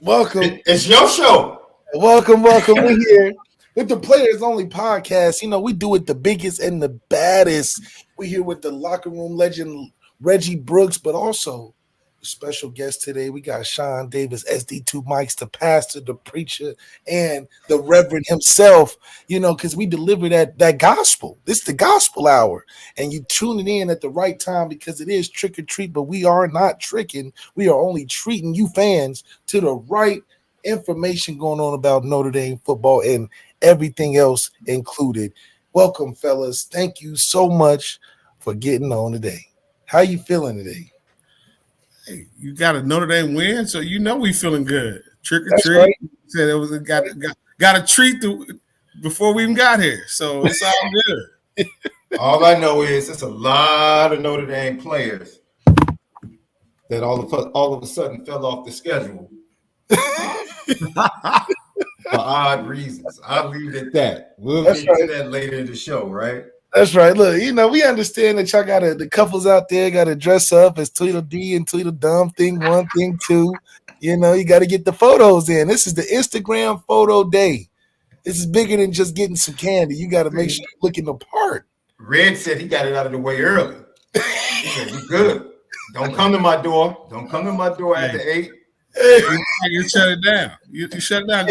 Welcome. It's your show. Welcome. We're here with the Players Only podcast. You know, we do it the biggest and the baddest. We're here with the locker room legend, Reggie Brooks, but also a special guest today. We got Sean Davis, SD2 Mics, the pastor, the preacher, and the Reverend himself, you know, because we deliver that gospel. This is the gospel hour. And you tuning in at the right time because it is trick or treat, but we are not tricking. We are only treating you fans to the right information going on about Notre Dame football and everything else included. Welcome, fellas. Thank you so much for getting on today. How you feeling today? Hey, you got a Notre Dame win, so you know we feeling good. Trick or That's treat. right. Said it was got a treat before we even got here, so it's all good. All I know is it's a lot of Notre Dame players that all of a sudden fell off the schedule for odd reasons. I'll leave it at that. We'll get to that later in the show, right? That's right. Look, you know, we understand that y'all got the couples out there got to dress up as Tweedledee and Tweedledum, thing one, thing two. You know, you got to get the photos in. This is the Instagram photo day. This is bigger than just getting some candy. You got to make sure you're looking the part. Red said he got it out of the way early. He said, "You good? Don't come to my door. Don't come to my door after 8. You shut it down. You shut it down.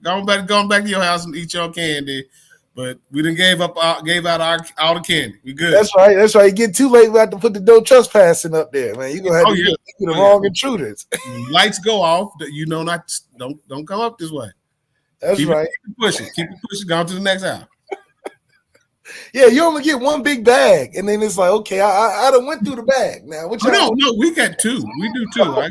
Go back to your house and eat your candy. But we done gave out all the candy. We good. That's right. You get too late, we have to put the no trespassing up there, man. You're gonna have to get the wrong intruders. Lights go off. You know, don't come up this way. That's right. Keep it pushing. Go on to the next house. Yeah, you only get one big bag, and then it's like, okay, I done went through the bag. Now, no, we got two. We do two.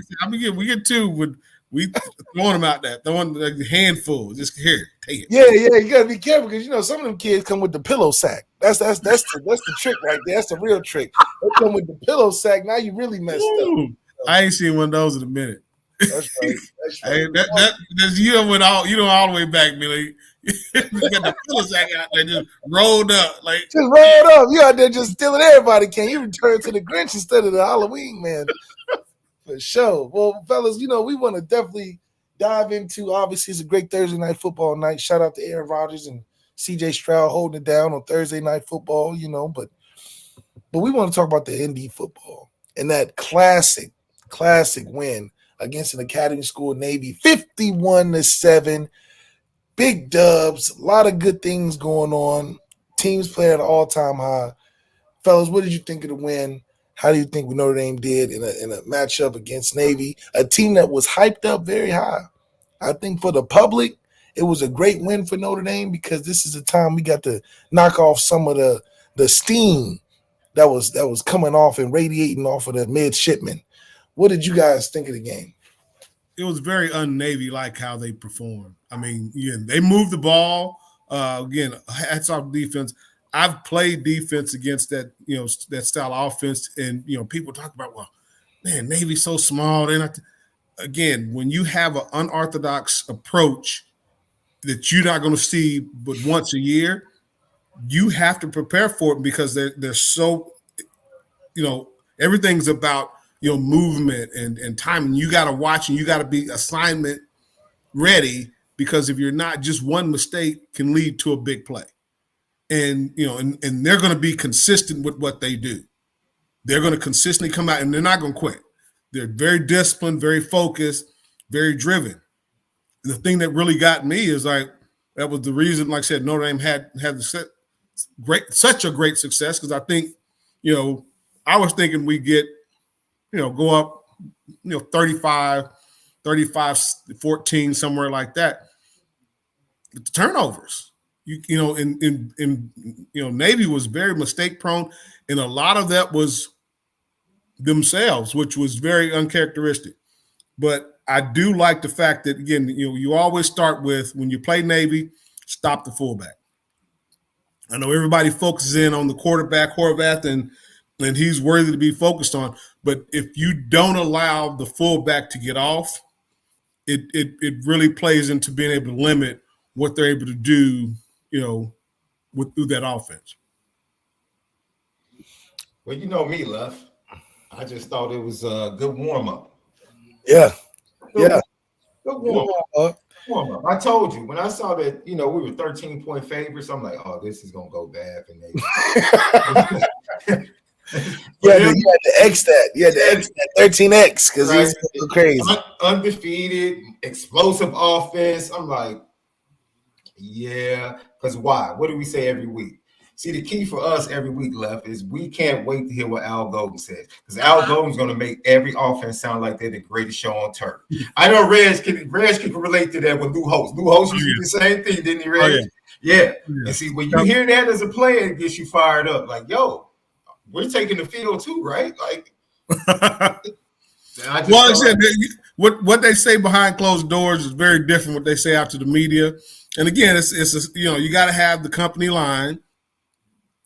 We get two with we throwing them out there, throwing like a handful. Just here, take it. Yeah, you gotta be careful because you know some of them kids come with the pillow sack. That's the trick right there. That's the real trick. They come with the pillow sack. Now you really messed up. I ain't seen one of those in a minute. That's right. You know all the way back, Billy. You got the pillow sack out there, just rolled up, just rolled up. You out there just stealing everybody. Can you return to the Grinch instead of the Halloween man? For sure. Well, fellas, you know we want to definitely dive into. Obviously, it's a great Thursday night football night. Shout out to Aaron Rodgers and C.J. Stroud holding it down on Thursday night football. You know, but we want to talk about the ND football and that classic win against an academy school, Navy, 51-7. Big dubs, a lot of good things going on. Teams play at an all-time high. Fellas, what did you think of the win? How do you think Notre Dame did in a matchup against Navy, a team that was hyped up very high? I think for the public, it was a great win for Notre Dame because this is the time we got to knock off some of the steam that was coming off and radiating off of the midshipmen. What did you guys think of the game? It was very un-Navy like how they performed. I mean, they moved the ball. Again, hats off defense. I've played defense against that, that style of offense, and people talk about, well, man, Navy's so small. They're not. Again, when you have an unorthodox approach that you're not going to see but once a year, you have to prepare for it because they're so, everything's about movement and timing. You got to watch and you got to be assignment ready because if you're not, just one mistake can lead to a big play. And and they're going to be consistent with what they do. They're going to consistently come out and they're not going to quit. They're very disciplined, very focused, very driven. And the thing that really got me is that was the reason, like I said, Notre Dame had such a great success because I think, I was thinking we get, go up, 35, 14, somewhere like that. But the turnovers, Navy was very mistake prone, and a lot of that was themselves, which was very uncharacteristic. But I do like the fact that, again, you always start with, when you play Navy, stop the fullback. I know everybody focuses in on the quarterback, Horvath, and he's worthy to be focused on. But if you don't allow the fullback to get off, it really plays into being able to limit what they're able to do, through that offense. Well, you know me, Lef. I just thought it was a good warm-up. Yeah. Warm up. I told you when I saw that, we were 13-point favorites. I'm like, oh, this is gonna go bad for Navy. You had to X that. You had to X that 13X because he's crazy. Undefeated, explosive offense. I'm like, yeah, because why? What do we say every week? See, the key for us every week, Left, is we can't wait to hear what Al Golden says. Because Al Golden's going to make every offense sound like they're the greatest show on turf. I know Reg can relate to that with Lou Holtz. Lou Holtz used to do the same thing, didn't he, Reg? Oh, yeah. And see, when you hear that as a player, it gets you fired up. Like, yo, we're taking the field too, right? Like, I said, what they say behind closed doors is very different what they say out to the media. And again, it's you got to have the company line.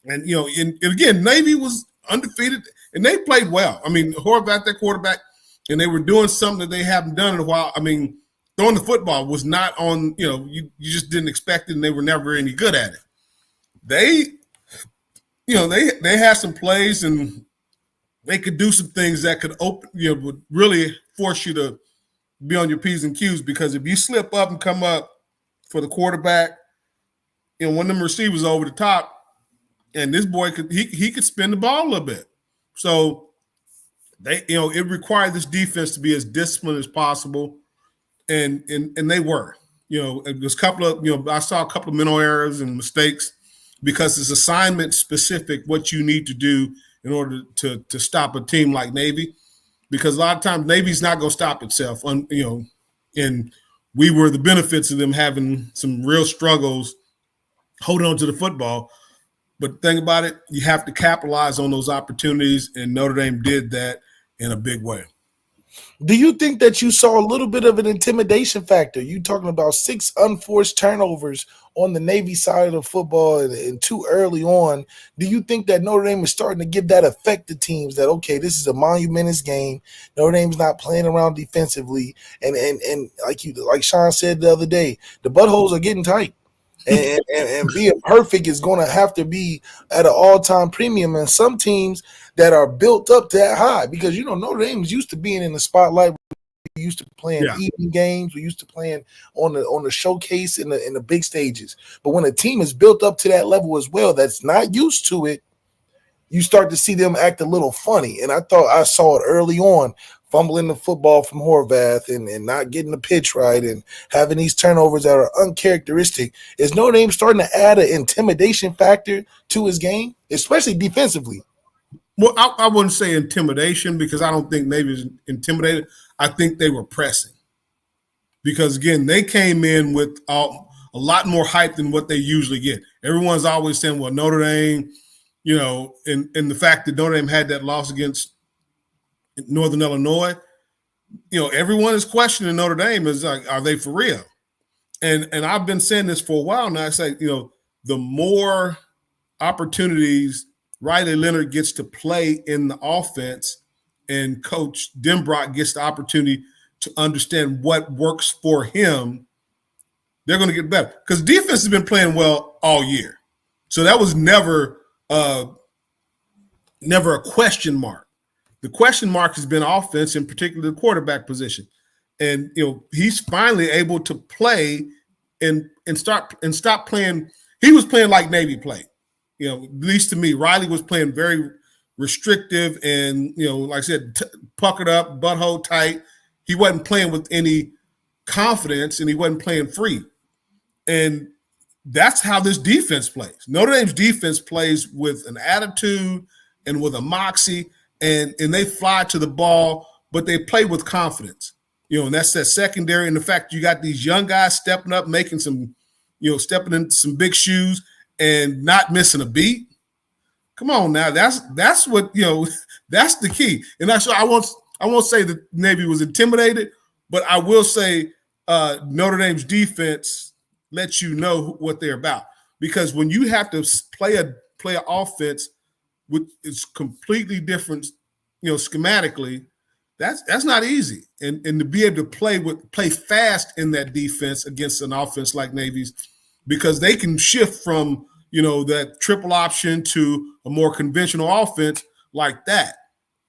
And, and again, Navy was undefeated, and they played well. I mean, Horvath, their quarterback, and they were doing something that they haven't done in a while. I mean, throwing the football was not on, you just didn't expect it, and they were never any good at it. They had some plays, and they could do some things that could would really force you to be on your P's and Q's, because if you slip up and come up for the quarterback, one of them receivers over the top, and this boy could spin the ball a little bit. So it required this defense to be as disciplined as possible, and they were. There's a couple of I saw a couple of mental errors and mistakes because it's assignment specific what you need to do in order to stop a team like Navy, because a lot of times Navy's not going to stop itself. And we were the benefits of them having some real struggles holding on to the football. But think about it, you have to capitalize on those opportunities, and Notre Dame did that in a big way. Do you think that you saw a little bit of an intimidation factor? You talking about 6 unforced turnovers on the Navy side of the football and too early on. Do you think that Notre Dame is starting to give that effect to teams that, okay, this is a monumentous game. Notre Dame's not playing around defensively. And like Sean said the other day, the buttholes are getting tight. And being perfect is going to have to be at an all-time premium. And some teams that are built up that high, because Notre Dame is used to being in the spotlight. We used to playing evening games. We used to playing on the showcase in the big stages. But when a team is built up to that level as well, that's not used to it, you start to see them act a little funny. And I thought I saw it early on, fumbling the football from Horvath and not getting the pitch right and having these turnovers that are uncharacteristic. Is Notre Dame starting to add an intimidation factor to his game, especially defensively? Well, I wouldn't say intimidation, because I don't think Navy is intimidated. I think they were pressing, because, again, they came in with a lot more hype than what they usually get. Everyone's always saying, well, Notre Dame, and the fact that Notre Dame had that loss against Northern Illinois, everyone is questioning Notre Dame. Is like, are they for real? And I've been saying this for a while now. I say, the more opportunities Riley Leonard gets to play in the offense, and Coach Denbrock gets the opportunity to understand what works for him, they're going to get better. Because defense has been playing well all year. So that was never a question mark. The question mark has been offense, in particular the quarterback position. And, he's finally able to play and stop playing. He was playing like Navy played. At least to me, Riley was playing very restrictive and, like I said, puckered up, butthole tight. He wasn't playing with any confidence, and he wasn't playing free. And that's how this defense plays. Notre Dame's defense plays with an attitude and with a moxie, and they fly to the ball, but they play with confidence. And that's that secondary. And the fact you got these young guys stepping up, making some, stepping into some big shoes and not missing a beat. Come on now, that's what that's the key. And I won't say that Navy was intimidated, but I will say Notre Dame's defense lets you know what they're about, because when you have to play an offense which is completely different, schematically, that's not easy. And to be able to play fast in that defense against an offense like Navy's, because they can shift from that triple option to a more conventional offense like that.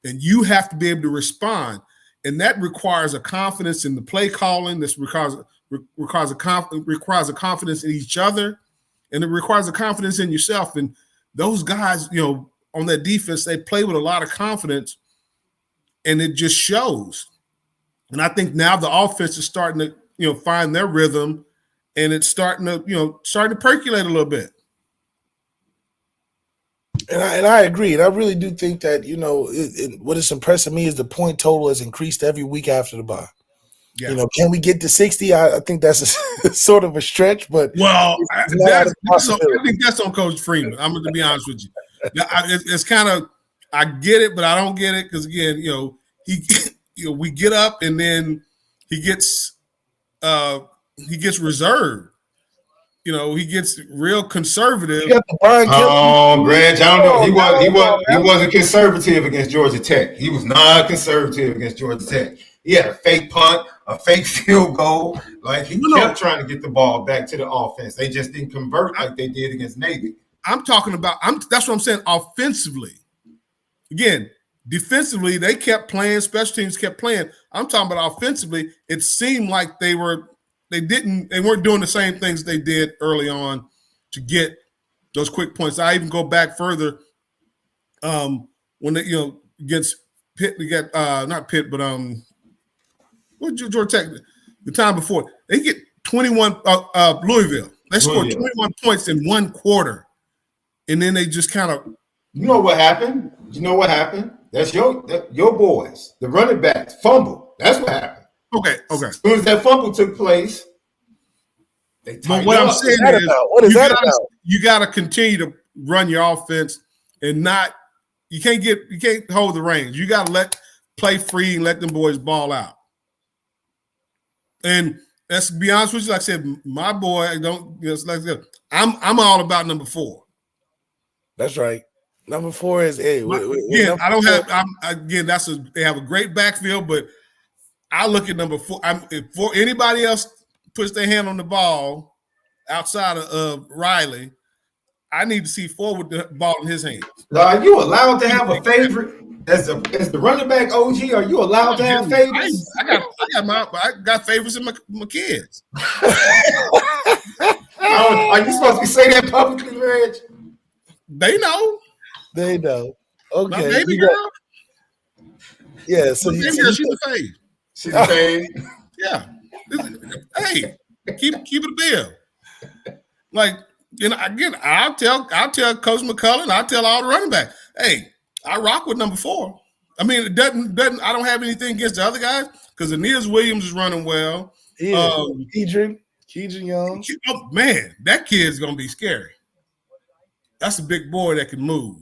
And you have to be able to respond. And that requires a confidence in the play calling. This requires a confidence in each other, and it requires a confidence in yourself. And those guys, on that defense, they play with a lot of confidence, and it just shows. And I think now the offense is starting to, find their rhythm, and it's starting to percolate a little bit. And I agree. And I really do think that, what is impressing me is the point total has increased every week after the bye. Yeah. Can we get to 60? I think that's sort of a stretch, but I think that's on Coach Freeman. I'm going to be honest with you. It's kind of, I get it, but I don't get it because again, we get up and then he gets reserved. He gets real conservative. Greg, I don't know. He wasn't conservative against Georgia Tech. He was not conservative against Georgia Tech. He had a fake punt, a fake field goal. Like he kept trying to get the ball back to the offense. They just didn't convert like they did against Navy. I'm talking about. That's what I'm saying. Offensively, again, defensively they kept playing. Special teams kept playing. I'm talking about offensively. It seemed like they weren't doing the same things they did early on to get those quick points. I even go back further when they, against Pitt, they get not Pitt, but what Georgia Tech the time before they get 21 Louisville. They scored 21 points in one quarter, and then they just kind of. You know what happened? That's your boys, the running backs, fumble. That's what happened. Okay. As soon as that fumble took place, they tightened what up. I'm saying is, what is that about? You got to continue to run your offense and not. You can't hold the reins. You got to play free and let them boys ball out. And let's be honest with you, like I said, my boy, I'm all about number 4. That's right. Number 4 is they have a great backfield, but I look at number 4. If anybody else puts their hand on the ball outside of Riley, I need to see 4 with the ball in his hand. Now, are you allowed to have a favorite as the running back OG? Are you allowed to have favorites? I got favorites in my kids. Are you supposed to say that publicly, Reg? They know. Okay. My baby girl. Yeah. So she's a fave. She's a fave. Yeah. Hey, keep it a bill. Like. Again, I'll tell Coach McCullough, I'll tell all the running backs, hey, I rock with number 4. I mean, it doesn't. I don't have anything against the other guys because Aeneas Williams is running well. Yeah, Keidron Young. Oh, man, that kid's gonna be scary. That's a big boy that can move,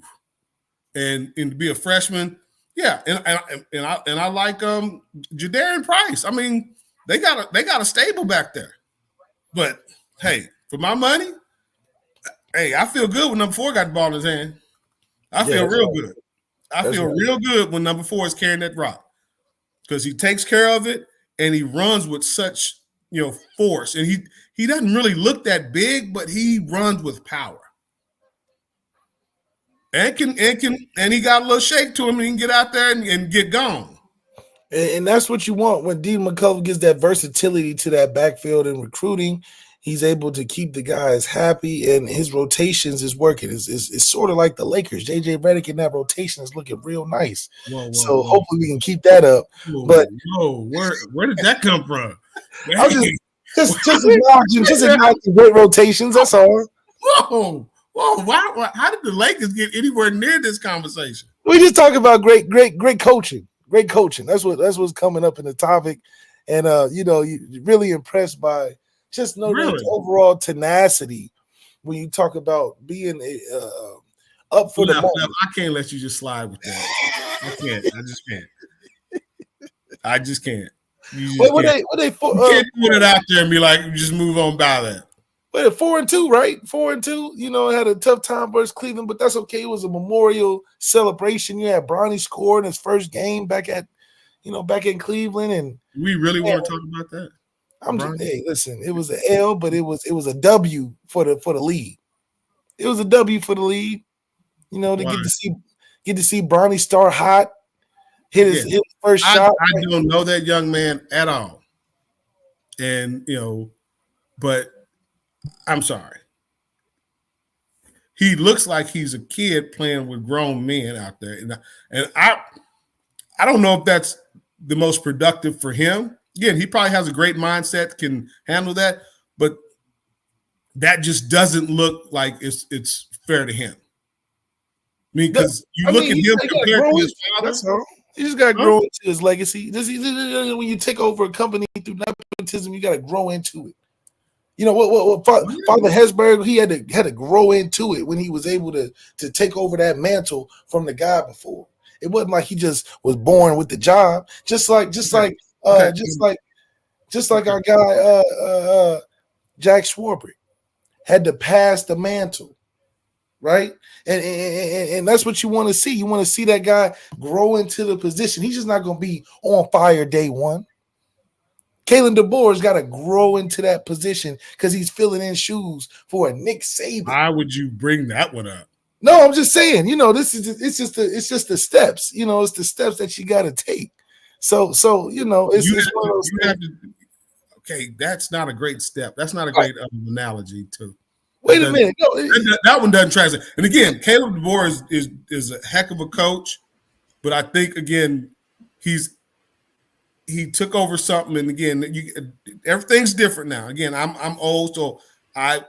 and to be a freshman, yeah. And I like Jadarian Price. I mean, they got a stable back there. But hey, for my money. Hey, I feel good when number 4 got the ball in his hand. I feel real good. I feel real good when number 4 is carrying that rock because he takes care of it and he runs with such force. And he doesn't really look that big, but he runs with power. And he got a little shake to him and he can get out there and get gone. And that's what you want when Dean McCullough gives that versatility to that backfield and recruiting. He's able to keep the guys happy, and his rotations is working. It's sort of like the Lakers. JJ Redick in that rotation is looking real nice. Whoa. Hopefully we can keep that up. Where did that come from? just acknowledging great rotations. That's all. Whoa! How did the Lakers get anywhere near this conversation? We just talk about great coaching. Great coaching. That's what's coming up in the topic, and you're really impressed by. Just know the overall tenacity when you talk about being up for the moment. I can't let you just slide with that. I can't. I just can't. You can't put it out there and be like, just move on by that. But 4-2, right? 4-2. Had a tough time versus Cleveland, but that's okay. It was a memorial celebration. You had Bronny scoring his first game back in Cleveland, and we really want to talk about that. Hey, listen, it was an L, but it was a W for the league. It was a W for the league. To get to see Bronny start hot. hit his first shot. I don't know that young man at all. And, but I'm sorry. He looks like he's a kid playing with grown men out there. And I don't know if that's the most productive for him. Again, he probably has a great mindset, can handle that, but that just doesn't look like it's fair to him. I mean, because at him compared to his father. He just got to grow into his legacy. When you take over a company through nepotism, you got to grow into it. What Father Hesberg, he had to grow into it when he was able to take over that mantle from the guy before. It wasn't like he just was born with the job. Just like our guy Jack Schwarber had to pass the mantle, right? And that's what you want to see. You want to see that guy grow into the position. He's just not going to be on fire day one. Kalen DeBoer's got to grow into that position because he's filling in shoes for a Nick Saban. Why would you bring that one up? No, I'm just saying. It's just the steps. It's the steps that you got to take. So it's one of those things. Okay, that's not a great step. That's not a great analogy too. Wait a minute. No, that one doesn't translate. And again, Caleb DeBoer is a heck of a coach, but I think again he took over something, and again, everything's different now. Again, I'm old, so I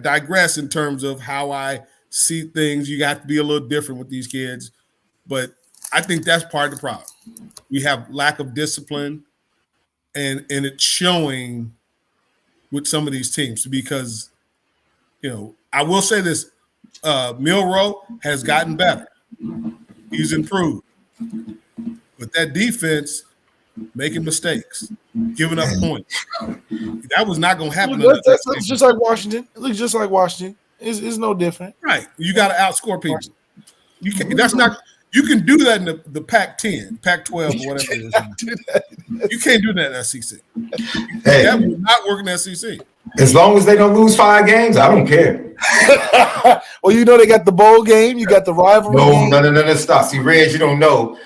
digress in terms of how I see things. You got to be a little different with these kids, but I think that's part of the problem. We have lack of discipline, and it's showing with some of these teams because, I will say this, Milroe has gotten better. He's improved. But that defense making mistakes, giving up points. That was not going to happen. That's just like Washington. It looks just like Washington. It's no different. Right. You got to outscore people. You can. That's not. You can do that in the Pac-10, Pac-12, or whatever it is. You can't do that in SEC. Hey, that will not work in SEC. As long as they don't lose 5 games, I don't care. Well, they got the bowl game. You got the rivalry. No. Stop. See, Reg, you don't know.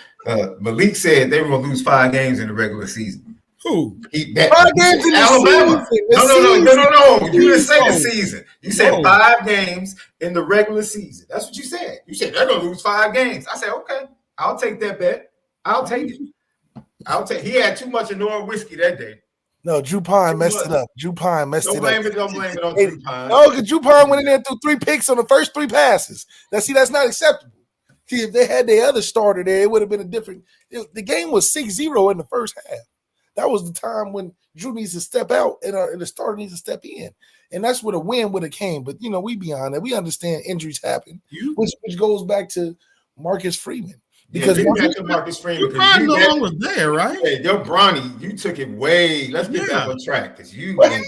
Malik said they were going to lose 5 games in the regular season. Who? 5 games in Alabama. No. You didn't say the season. You said 5 games in the regular season. That's what you said. You said they're going to lose 5 games. I said, okay, I'll take that bet. I'll take it. He had too much Anora whiskey that day. No, Drew Pine messed it up. Don't blame it on Drew Pine. No, because Drew Pine went in there and threw 3 picks on the first 3 passes. That's not acceptable. See, if they had their other starter there, it would have been a different. The game was 6-0 in the first half. That was the time when Drew needs to step out and the starter needs to step in. And that's where the win would have came. But, we beyond that. We understand injuries happen, which goes back to Marcus Freeman. Because Marcus Freeman. You no longer there, right? Hey, yo, Bronny, you took it way. Let's get back on track because you went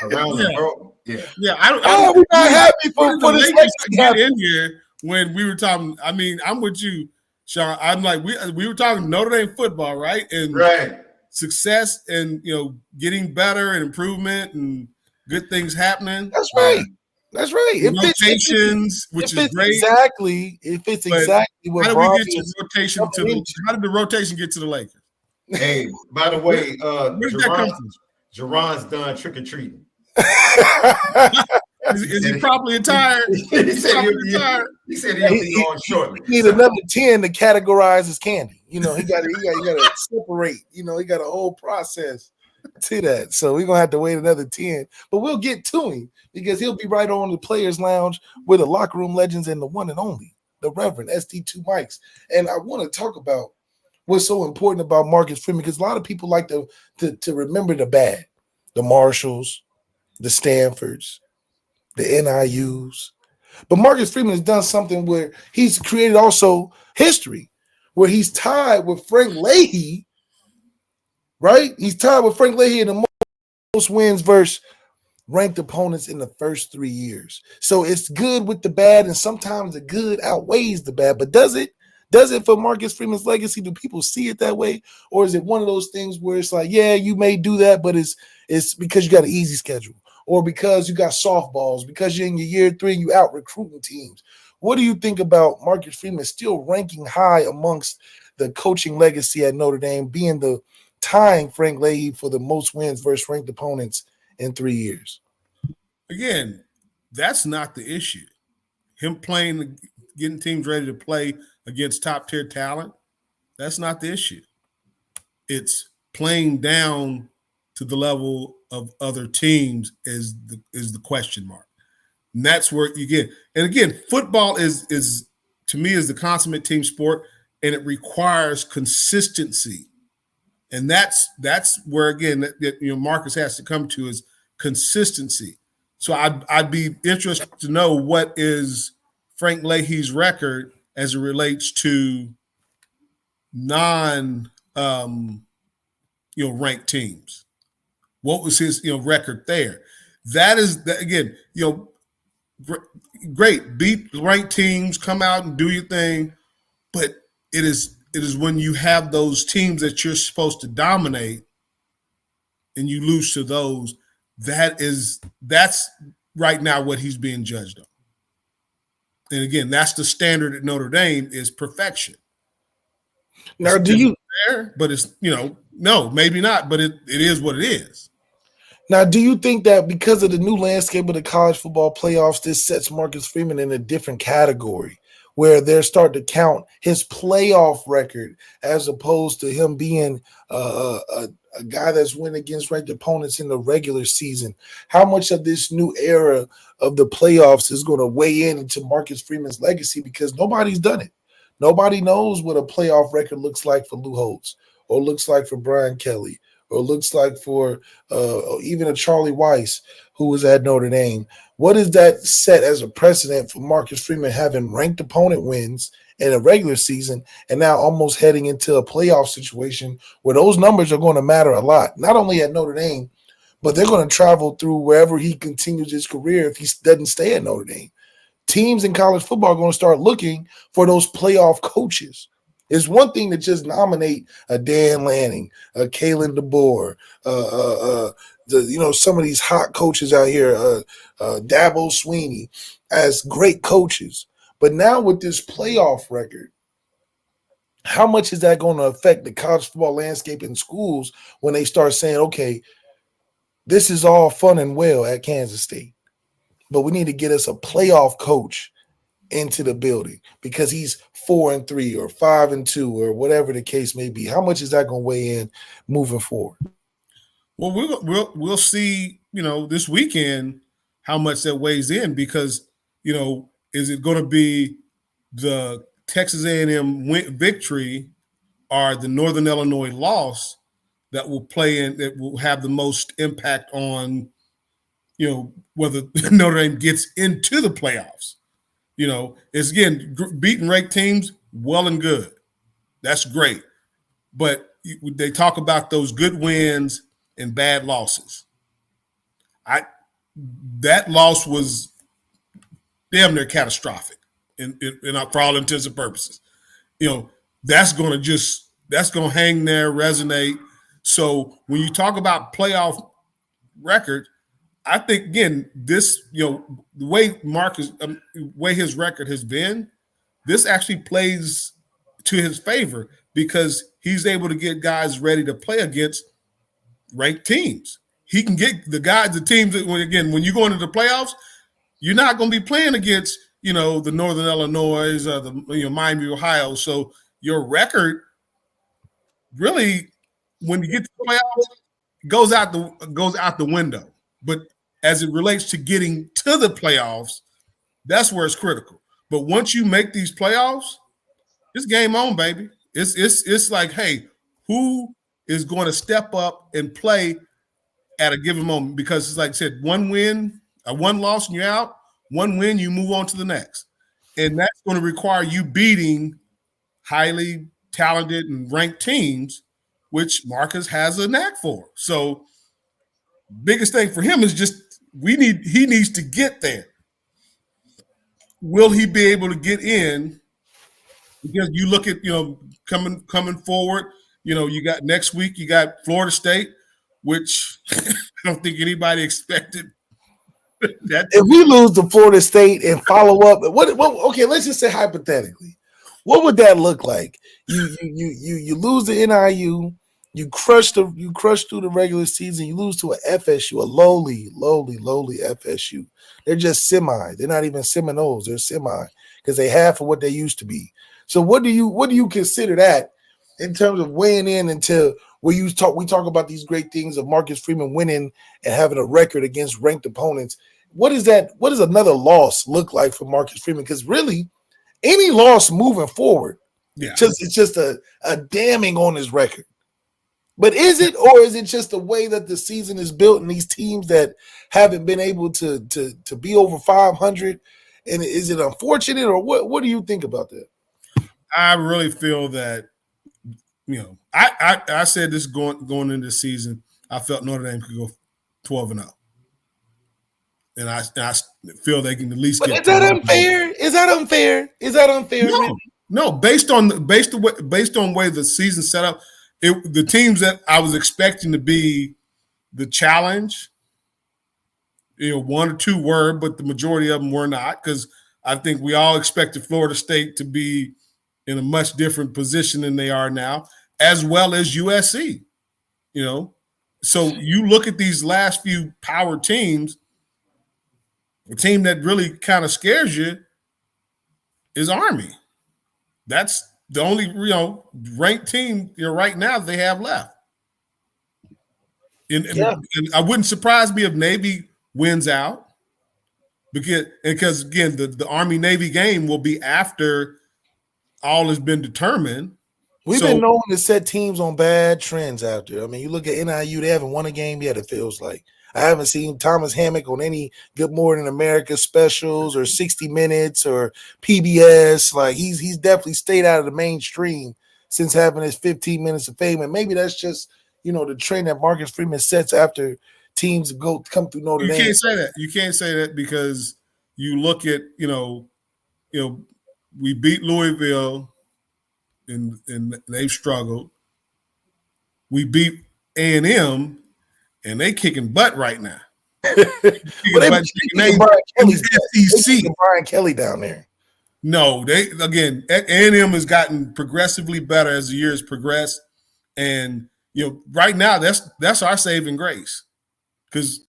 around the world. Yeah. We're not happy for this to get in here when we were talking. I mean, I'm with you, Sean. I'm like, we were talking Notre Dame football, right? And success and getting better and improvement and good things happening. That's right. That's right. Rotations, which is great. It fits exactly what. How did we get to rotation how did the rotation get to the Lakers? Hey, by the way, where did that come from? Jarron's done trick or treating. Is he properly attired? He said he'll be on shortly. He need another 10 to categorize his candy. He got to separate. He got a whole process to that. So we're gonna have to wait another 10. But we'll get to him because he'll be right on the players' lounge with the locker room legends and the one and only, the Reverend ST2 Mikes. And I want to talk about what's so important about Marcus Freeman because a lot of people like to remember the bad, the Marshalls, the Stanfords, the NIUs. But Marcus Freeman has done something where he's created also history, where he's tied with Frank Leahy, right? He's tied with Frank Leahy in the most wins versus ranked opponents in the first 3 years. So it's good with the bad, and sometimes the good outweighs the bad. But does it? Does it for Marcus Freeman's legacy? Do people see it that way? Or is it one of those things where it's like, yeah, you may do that, but it's because you got an easy schedule, or because you got softballs, because you're in your year 3 and you out recruiting teams? What do you think about Marcus Freeman still ranking high amongst the coaching legacy at Notre Dame, being the tying Frank Leahy for the most wins versus ranked opponents in 3 years. Again, that's not the issue. Him playing, getting teams ready to play against top-tier talent, that's not the issue. It's playing down to the level of other teams is the question mark. And that's where you get. And again, football is to me is the consummate team sport, and it requires consistency. And that's where again that Marcus has to come to is consistency. So I'd be interested to know what is Frank Leahy's record as it relates to non ranked teams. What was his record there? That is again great. Beat ranked teams, come out and do your thing, but it is when you have those teams that you're supposed to dominate and you lose to those. That's right now what he's being judged on. And again, that's the standard at Notre Dame is perfection. Now, do you there? But it's no, maybe not. But it is what it is. Now, do you think that because of the new landscape of the college football playoffs, this sets Marcus Freeman in a different category where they're starting to count his playoff record as opposed to him being a guy that's winning against ranked opponents in the regular season? How much of this new era of the playoffs is going to weigh into Marcus Freeman's legacy? Because nobody's done it. Nobody knows what a playoff record looks like for Lou Holtz or looks like for Brian Kelly or looks like for even a Charlie Weiss who was at Notre Dame. What is that set as a precedent for Marcus Freeman having ranked opponent wins in a regular season and now almost heading into a playoff situation where those numbers are going to matter a lot, not only at Notre Dame, but they're going to travel through wherever he continues his career if he doesn't stay at Notre Dame. Teams in college football are going to start looking for those playoff coaches. It's one thing to just nominate a Dan Lanning, a Kalen DeBoer, some of these hot coaches out here, Dabo Sweeney, as great coaches. But now with this playoff record, how much is that going to affect the college football landscape in schools when they start saying, okay, this is all fun and well at Kansas State, but we need to get us a playoff coach into the building because he's 4-3 or 5-2 or whatever the case may be? How much is that going to weigh in moving forward? Well, we'll see, this weekend how much that weighs in because, is it going to be the Texas A&M victory or the Northern Illinois loss that will play in, that will have the most impact on, whether Notre Dame gets into the playoffs? It's again, beating ranked teams, well and good. That's great. But they talk about those good wins and bad losses. That loss was damn near catastrophic for all intents and purposes. That's going to hang there, resonate. So when you talk about playoff record, I think again, this the way way his record has been, this actually plays to his favor because he's able to get guys ready to play against ranked teams. He can get the teams that when you go into the playoffs, you're not going to be playing against the Northern Illinois or the Miami, Ohio. So your record really, when you get to the playoffs, goes out the window. But as it relates to getting to the playoffs, that's where it's critical. But once you make these playoffs, it's game on, baby. It's like, hey, who is going to step up and play at a given moment? Because it's like I said, one win, one loss, and you're out. One win, you move on to the next. And that's going to require you beating highly talented and ranked teams, which Marcus has a knack for. So biggest thing for him is just he needs to get there. Will he be able to get in? Because you look at coming forward, you got next week you got Florida State, which I don't think anybody expected. If we lose to Florida State and follow up, okay, let's just say hypothetically, What would that look like? You lose the NIU, you crush through the regular season, you lose to a FSU, a lowly FSU. They're just semi. They're not even Seminoles. They're semi because they half of what they used to be. So what do you consider that in terms of weighing in into where we talk about these great things of Marcus Freeman winning and having a record against ranked opponents? What is that? What does another loss look like for Marcus Freeman? Because really, any loss moving forward, it's just a damning on his record. But is it, or is it just the way that the season is built and these teams that haven't been able to be over 500? And is it unfortunate, or what do you think about that? I really feel that, I said this going into the season, I felt Notre Dame could go 12-0. And I feel they can at least get. Is that unfair? Is that unfair? No. Based on the way the season set up, the teams that I was expecting to be the challenge, one or two were, but the majority of them were not, because I think we all expected Florida State to be in a much different position than they are now, as well as USC. So you look at these last few power teams. The team that really kind of scares you is Army. That's the only ranked team right now they have left. And I wouldn't surprise me if Navy wins out, because again the Army Navy game will be after all has been determined. We've been known to set teams on bad trends out there. I mean, you look at NIU; they haven't won a game yet. It feels like. I haven't seen Thomas Hammock on any Good Morning America specials or 60 Minutes or PBS. Like he's definitely stayed out of the mainstream since having his 15 minutes of fame. And maybe that's just, the trend that Marcus Freeman sets after teams come through Notre Dame. You can't say that. You can't say that because you look at, we beat Louisville and they've struggled. We beat A&M. And they kicking butt right now. Brian Kelly down there. No, A&M has gotten progressively better as the years progress, and right now that's our saving grace, because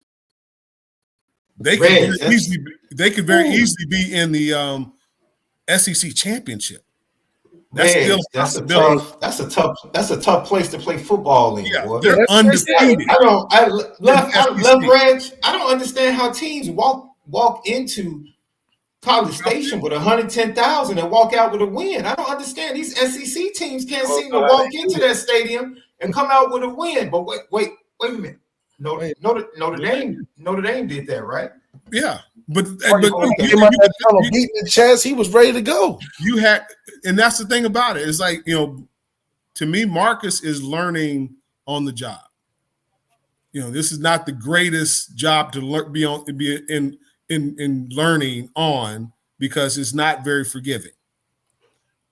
they could very easily be in the SEC championship. That's a tough place to play football in. Yeah, they're undefeated. I don't understand how teams walk into College Station with 110,000 and walk out with a win. I don't understand. These SEC teams can't seem to walk into that stadium and come out with a win. But wait a minute. Notre Dame did that, right? Yeah. But beating the chest, he was ready to go. And that's the thing about it. It's like, to me, Marcus is learning on the job. This is not the greatest job to be in learning on, because it's not very forgiving.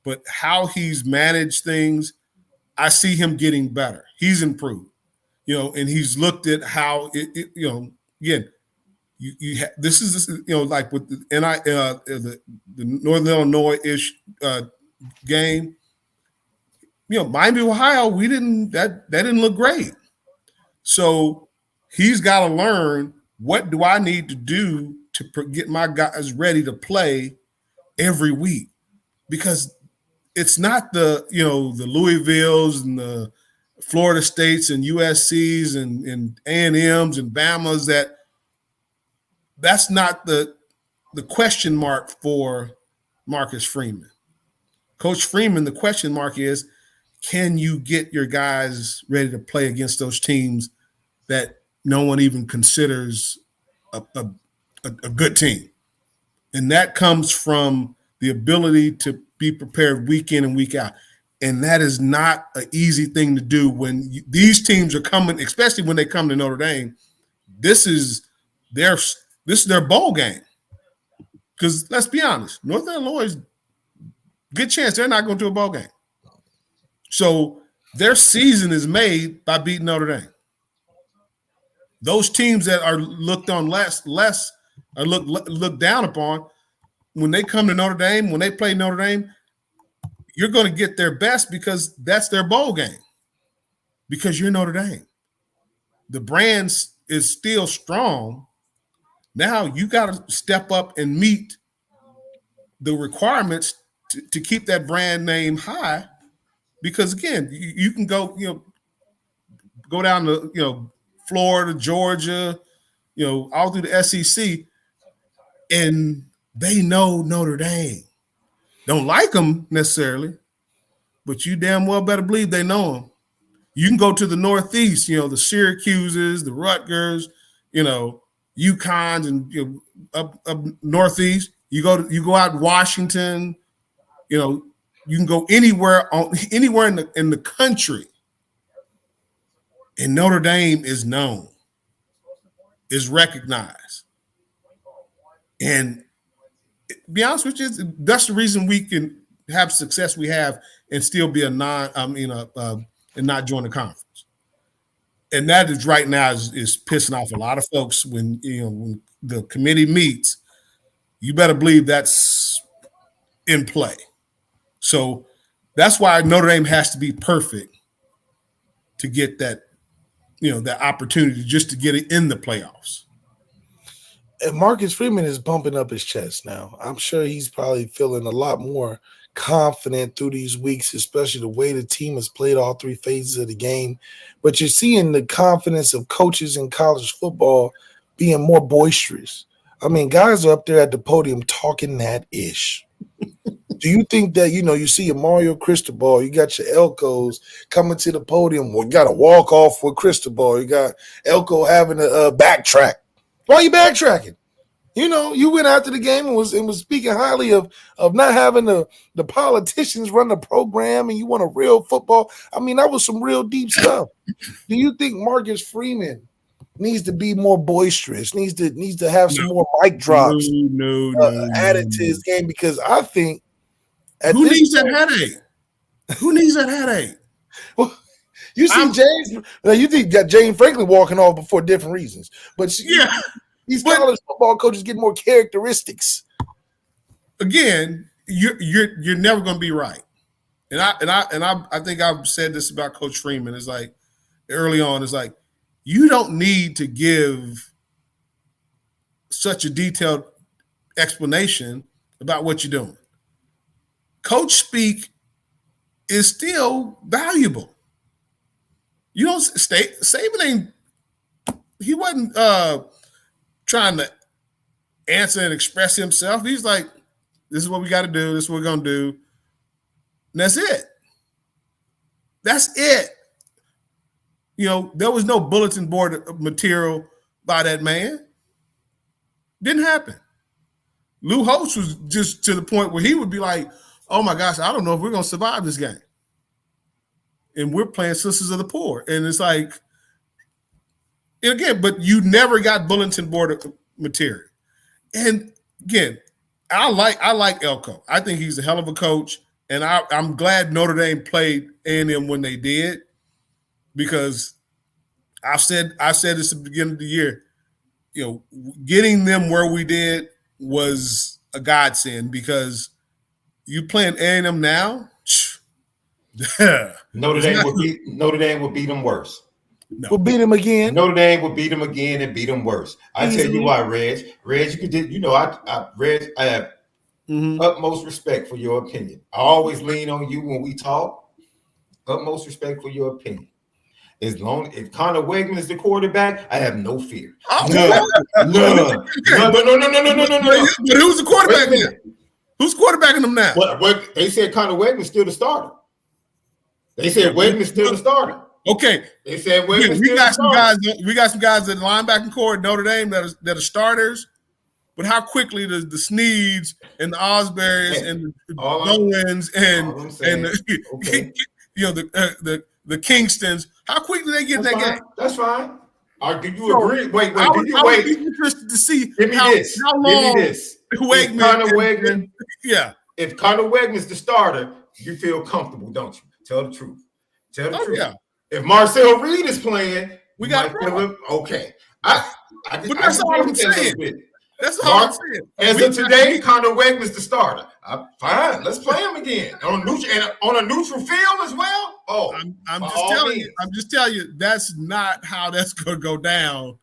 But how he's managed things, I see him getting better. He's improved, and he's looked at how again. This is like with the Northern Illinois-ish game. Miami, Ohio, that didn't look great. So he's got to learn, what do I need to do to get my guys ready to play every week, because it's not the Louisvilles and the Florida States and USC's and A&M's and Bama's that's not the question mark for Marcus Freeman. Coach Freeman, the question mark is, can you get your guys ready to play against those teams that no one even considers a good team? And that comes from the ability to be prepared week in and week out. And that is not an easy thing to do when these teams are coming, especially when they come to Notre Dame. This is their bowl game. Because let's be honest, Northern Illinois, good chance they're not going to a bowl game. So their season is made by beating Notre Dame. Those teams that are looked on less or looked down upon, when they come to Notre Dame, when they play Notre Dame, you're going to get their best because that's their bowl game. Because you're Notre Dame. The brand is still strong. Now you got to step up and meet the requirements to keep that brand name high. Because again, you can go, go down to, Florida, Georgia, all through the SEC, and they know Notre Dame. Don't like them necessarily, but you damn well better believe they know them. You can go to the Northeast, the Syracuses, the Rutgers, UConns, and up Northeast. You go out in Washington. You can go anywhere in the country, and Notre Dame is known, is recognized, and to be honest with you, that's the reason we can have success we have and still be and not join the conference. And that is right now is pissing off a lot of folks when the committee meets. You better believe that's in play. So that's why Notre Dame has to be perfect to get that, that opportunity just to get it in the playoffs. And Marcus Freeman is bumping up his chest now. I'm sure he's probably feeling a lot more confident through these weeks, especially the way the team has played all three phases of the game. But you're seeing the confidence of coaches in college football being more boisterous. I mean, guys are up there at the podium talking that ish. Do you think that, you see a Mario Cristobal, you got your Elkos coming to the podium, well, you got to walk off with Cristobal, you got Elko having a backtrack. Why are you backtracking? You went after the game and was speaking highly of not having the politicians run the program, and you want a real football. I mean, that was some real deep stuff. Do you think Marcus Freeman needs to be more boisterous, needs to have some more mic drops added to his game? Because I think who needs that headache? Who needs that headache? Well, you see James. You think that James Franklin walking off before different reasons, but these college football coaches get more characteristics. Again, you're never going to be right, and I think I've said this about Coach Freeman. It's like early on, it's like you don't need to give such a detailed explanation about what you're doing. Coach speak is still valuable. You don't Saban ain't. He wasn't trying to answer and express himself. He's like, "This is what we got to do. This is what we're gonna do." And that's it. That's it. There was no bulletin board material by that man. Didn't happen. Lou Holtz was just to the point where he would be like, "Oh my gosh, I don't know if we're gonna survive this game." And we're playing Sisters of the Poor. And it's like, and again, but you never got bulletin board material. And again, I like Elko. I think he's a hell of a coach. And I'm glad Notre Dame played A&M when they did, because I said this at the beginning of the year, getting them where we did was a godsend, because you playing A&M now, Notre Dame will beat them worse. No. We'll beat them again. Notre Dame will beat them again and beat them worse. I tell you why, Reg, you could Reg, I have utmost respect for your opinion. I always lean on you when we talk. Utmost respect for your opinion. If Connor Wegman is the quarterback, I have no fear. None. No. But who's the quarterback now? Who's quarterbacking them now? What they said Connor Wegman's still the starter. They said Wegman's still the starter. Okay. They said Wegman's we got some guys. We got some guys in the linebacking core at Notre Dame that are starters. But how quickly does the Sneeds and the Osberries and the Bowens and the Kingstons, how quickly they get that game? That's fine. Do you agree? Wait. I would be interested to see how long Wegman. Connor Wegman. Yeah. If Connor Wegman's the starter, you feel comfortable, don't you? Tell the truth. Tell the truth. Yeah. If Marcel Reed is playing, we got to feel okay. But that's all I'm saying. That's all I'm saying. As of today, Connor Wegman's the starter. Fine, let's play him again on a neutral field as well. Oh, I'm just telling you. I'm just telling you that's not how that's going to go down.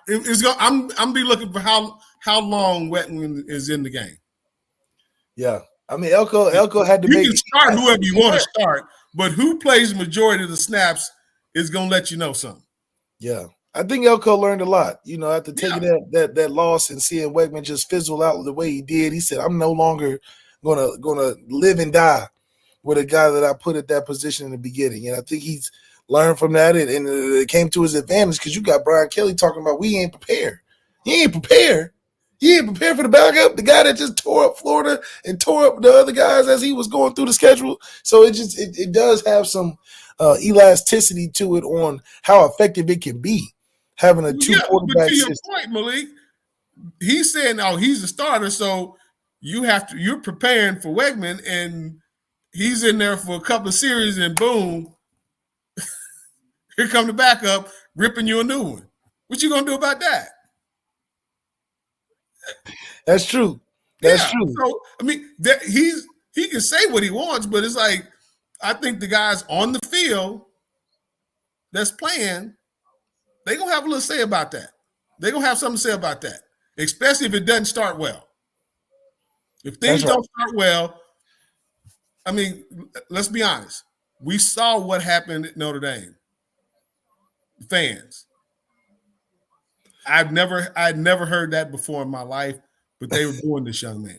I'm be looking for how long Wegman is in the game. Yeah, I mean Elko had to. You can start whoever you want to start, but who plays the majority of the snaps is going to let you know something. Yeah. I think Elko learned a lot, after taking that loss and seeing Wegman just fizzle out the way he did. He said, "I'm no longer gonna live and die with a guy that I put at that position in the beginning." And I think he's learned from that, and it came to his advantage because you got Brian Kelly talking about we ain't prepared. He ain't prepared. He ain't prepared for the backup, the guy that just tore up Florida and tore up the other guys as he was going through the schedule. So it does have some elasticity to it on how effective it can be. Having a two-quarterback but to your system. point, Malik, he's saying, "Oh, he's a starter, so you're preparing for Wegman, and he's in there for a couple of series, and boom, here come the backup, ripping you a new one. What you gonna do about that?" That's true. That's true. So I mean, he can say what he wants, but it's like I think the guys on the field that's playing. They're going to have a little say about that. They're going to have something to say about that, especially if it doesn't start well. If things don't start well, I mean, let's be honest. We saw what happened at Notre Dame. Fans. I'd never heard that before in my life, but they were booing this young man,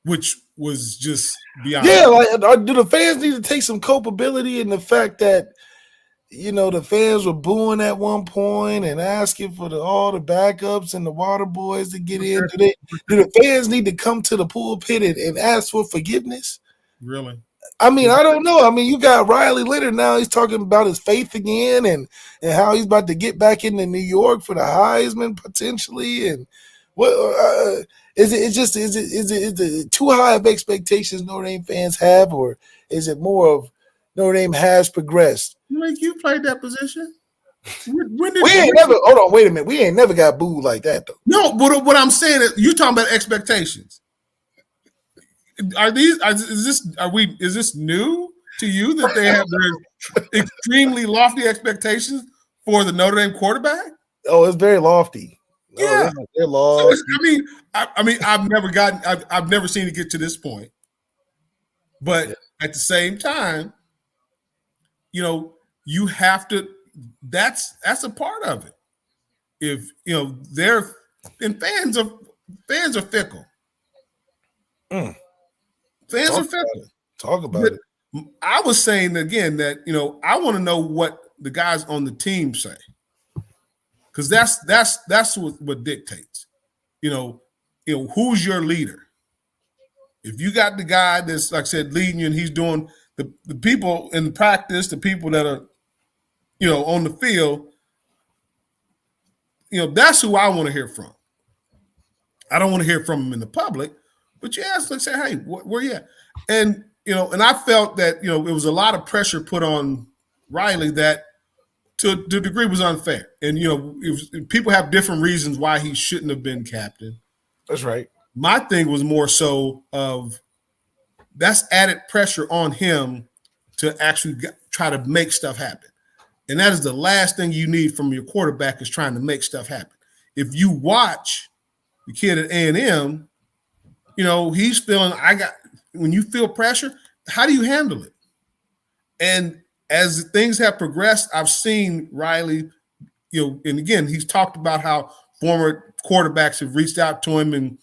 which was just beyond. Yeah, do the fans need to take some culpability in the fact that the fans were booing at one point and asking for all the backups and the water boys to get in. Do the fans need to come to the pulpit and ask for forgiveness? Really? I mean, I don't know. I mean, you got Riley Leonard now. He's talking about his faith again and how he's about to get back into New York for the Heisman potentially. And what is it too high of expectations Notre Dame fans have, or is it more of Notre Dame has progressed? Like you played that position. Hold on, wait a minute. We ain't never got booed like that though. No, but what I'm saying is you're talking about expectations. Is this new to you that they have their extremely lofty expectations for the Notre Dame quarterback? Oh, it's very lofty. Yeah, they're lofty. So I've never seen it get to this point. But at the same time, you have to. That's a part of it. If fans are fickle. Fans are fickle. Talk about it. I was saying again that I want to know what the guys on the team say, because that's what dictates. Who's your leader? If you got the guy that's, like I said, leading you, and he's doing the people in practice, the people that are on the field, that's who I want to hear from. I don't want to hear from him in the public, but you ask, let's say, hey, where you at? And, and I felt that, it was a lot of pressure put on Riley that to the degree was unfair. And, people have different reasons why he shouldn't have been captain. That's right. My thing was more so of that's added pressure on him to actually try to make stuff happen. And that is the last thing you need from your quarterback, is trying to make stuff happen. If you watch the kid at A&M, he's feeling, when you feel pressure, how do you handle it? And as things have progressed, I've seen Riley, and again, he's talked about how former quarterbacks have reached out to him and,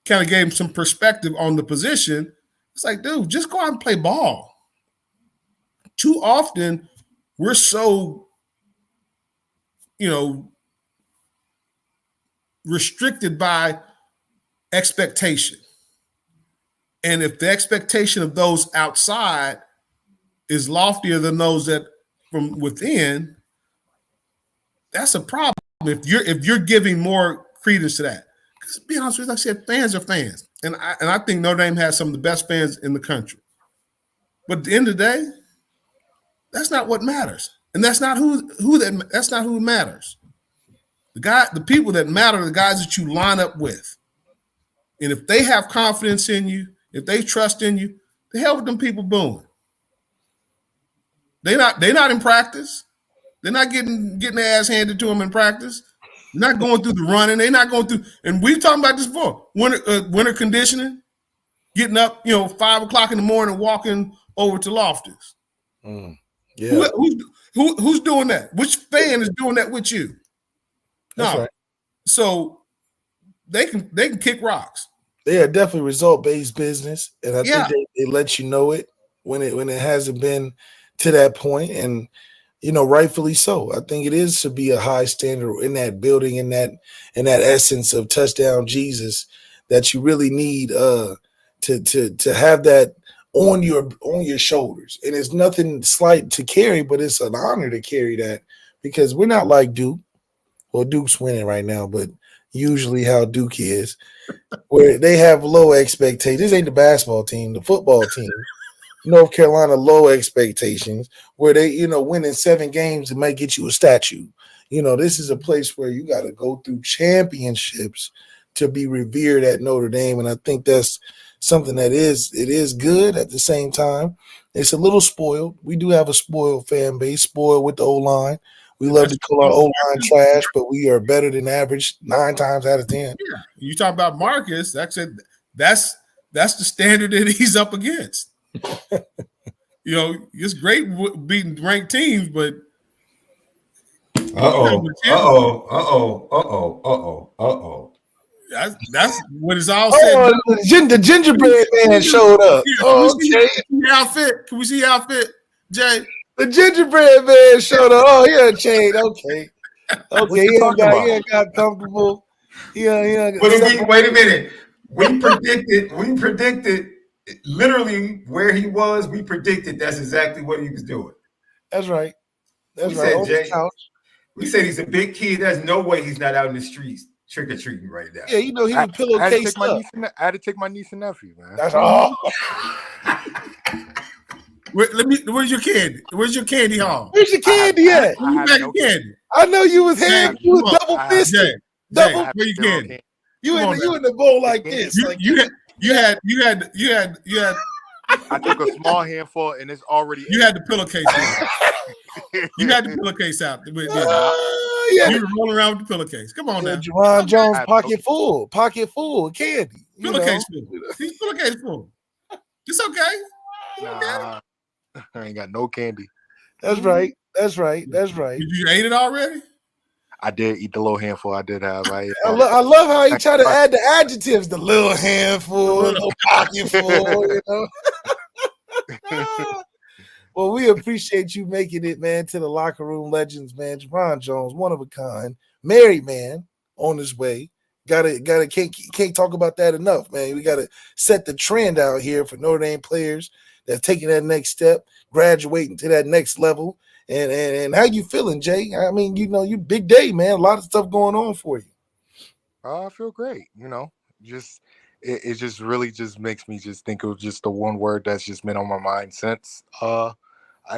kind of gave him some perspective on the position. It's like, dude, just go out and play ball. Too often, we're so, restricted by expectation. And if the expectation of those outside is loftier than those that from within, that's a problem. If you're giving more credence to that. Because to be honest with you, like I said, fans are fans. And I think Notre Dame has some of the best fans in the country. But at the end of the day, that's not what matters. And that's not who matters. The people that matter are the guys that you line up with. And if they have confidence in you, if they trust in you, the hell with them people booing. They're not in practice. They're not getting their ass handed to them in practice. They're not going through the running. They're not going through. And we've talked about this before. Winter conditioning, getting up, 5 o'clock in the morning, walking over to Loftus. Yeah. Who's doing that? Which fan is doing that with you? That's no. Right. So they can kick rocks. They are definitely result-based business, and I think they let you know it when it hasn't been to that point, and rightfully so. I think it is to be a high standard in that building, in that essence of touchdown Jesus that you really need to have that on your shoulders. And it's nothing slight to carry, but it's an honor to carry that, because we're not like Duke. Well, Duke's winning right now, but usually how Duke is, where they have low expectations. This ain't the basketball team, the football team. North Carolina, low expectations, where they, winning 7 games, it might get you a statue. This is a place where you got to go through championships to be revered at Notre Dame. And I think that's something that is good. At the same time, it's a little spoiled. We do have a spoiled fan base, spoiled with the O-line. We love to call our O-line trash, but we are better than average 9 times out of 10. Yeah. You talk about Marcus, that's the standard that he's up against. It's great beating ranked teams, but that's what it's all said. The gingerbread man showed up. Okay. Can we see outfit, Jay? The gingerbread man showed up. Oh, yeah, chain. Okay. He got comfortable. Yeah. Wait a minute. We predicted literally where he was. We predicted that's exactly what he was doing. That's right. That's right. On the couch. We said he's a big kid. There's no way he's not out in the streets trick-or-treating right now. Yeah, he was pillowcase up. I had to take my niece and nephew, man. That's all. Where's your candy? Where's your candy haul? Where's your candy at? Candy. I know you was double fisted. Double. Where you candy? You in the bowl like this. You had. I took a small handful, and it's already. You had the pillowcase out. You had the pillowcase out. You were rolling around with the pillowcase. Come on now. Jarron Jones pocket full of candy. Pillowcase full. He's pillowcase full. It's okay. Nah, I ain't got no candy. That's right. Did you ate it already? I did eat the little handful. I did have. I love how he tried to add the adjectives. The little handful, the little pocketful. Well, we appreciate you making it, man, to the locker room legends, man. Jarron Jones, one of a kind, married man, on his way. Can't talk about that enough, man. We gotta set the trend out here for Notre Dame players that's taking that next step, graduating to that next level. And how you feeling, Jay? I mean, you big day, man. A lot of stuff going on for you. I feel great. Just it just really just makes me just think of just the one word that's just been on my mind since I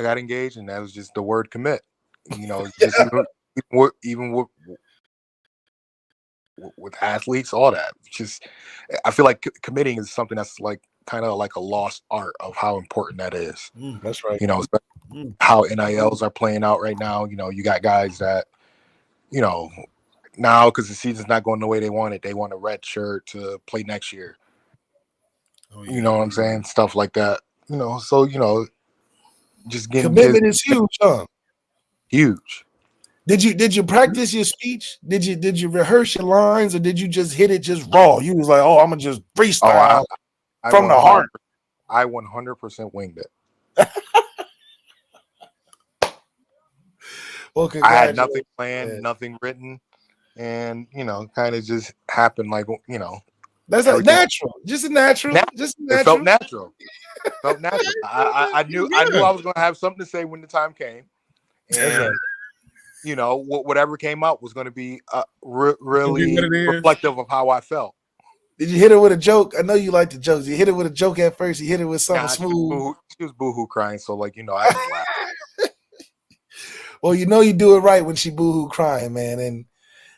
got engaged, and that was just the word commit. Just even with athletes, all that. Just I feel like committing is something that's like kind of like a lost art of how important that is. That's right. How NILs are playing out right now. You got guys that, now because the season's not going the way they want it, they want a red shirt to play next year. Oh, yeah. You know what I'm saying? Stuff like that. So just getting commitment is huge, huh? Huge. Did you practice your speech? Did you rehearse your lines, or did you just hit it just raw? You was like, oh, I'm gonna just freestyle from the heart. I 100% winged it. Well, I had nothing planned, nothing written, and kind of just happened. Like that's natural, just natural. It felt natural. I knew I was going to have something to say when the time came, and whatever came out was going to be really reflective of how I felt. Did you hit her with a joke? I know you like the jokes. You hit it with a joke at first. You hit it with something smooth. She was boohoo crying, so I didn't laugh. Well, you do it right when she boohoo crying, man. And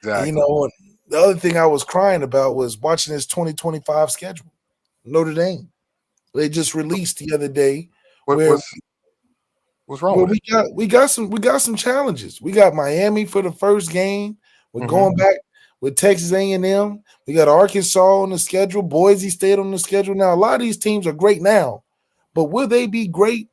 You know, the other thing I was crying about was watching this 2025 schedule. Notre Dame. They just released the other day what's wrong with we got some challenges. We got Miami for the first game. We're going back with Texas A&M. We got Arkansas on the schedule. Boise State on the schedule. Now, a lot of these teams are great now, but will they be great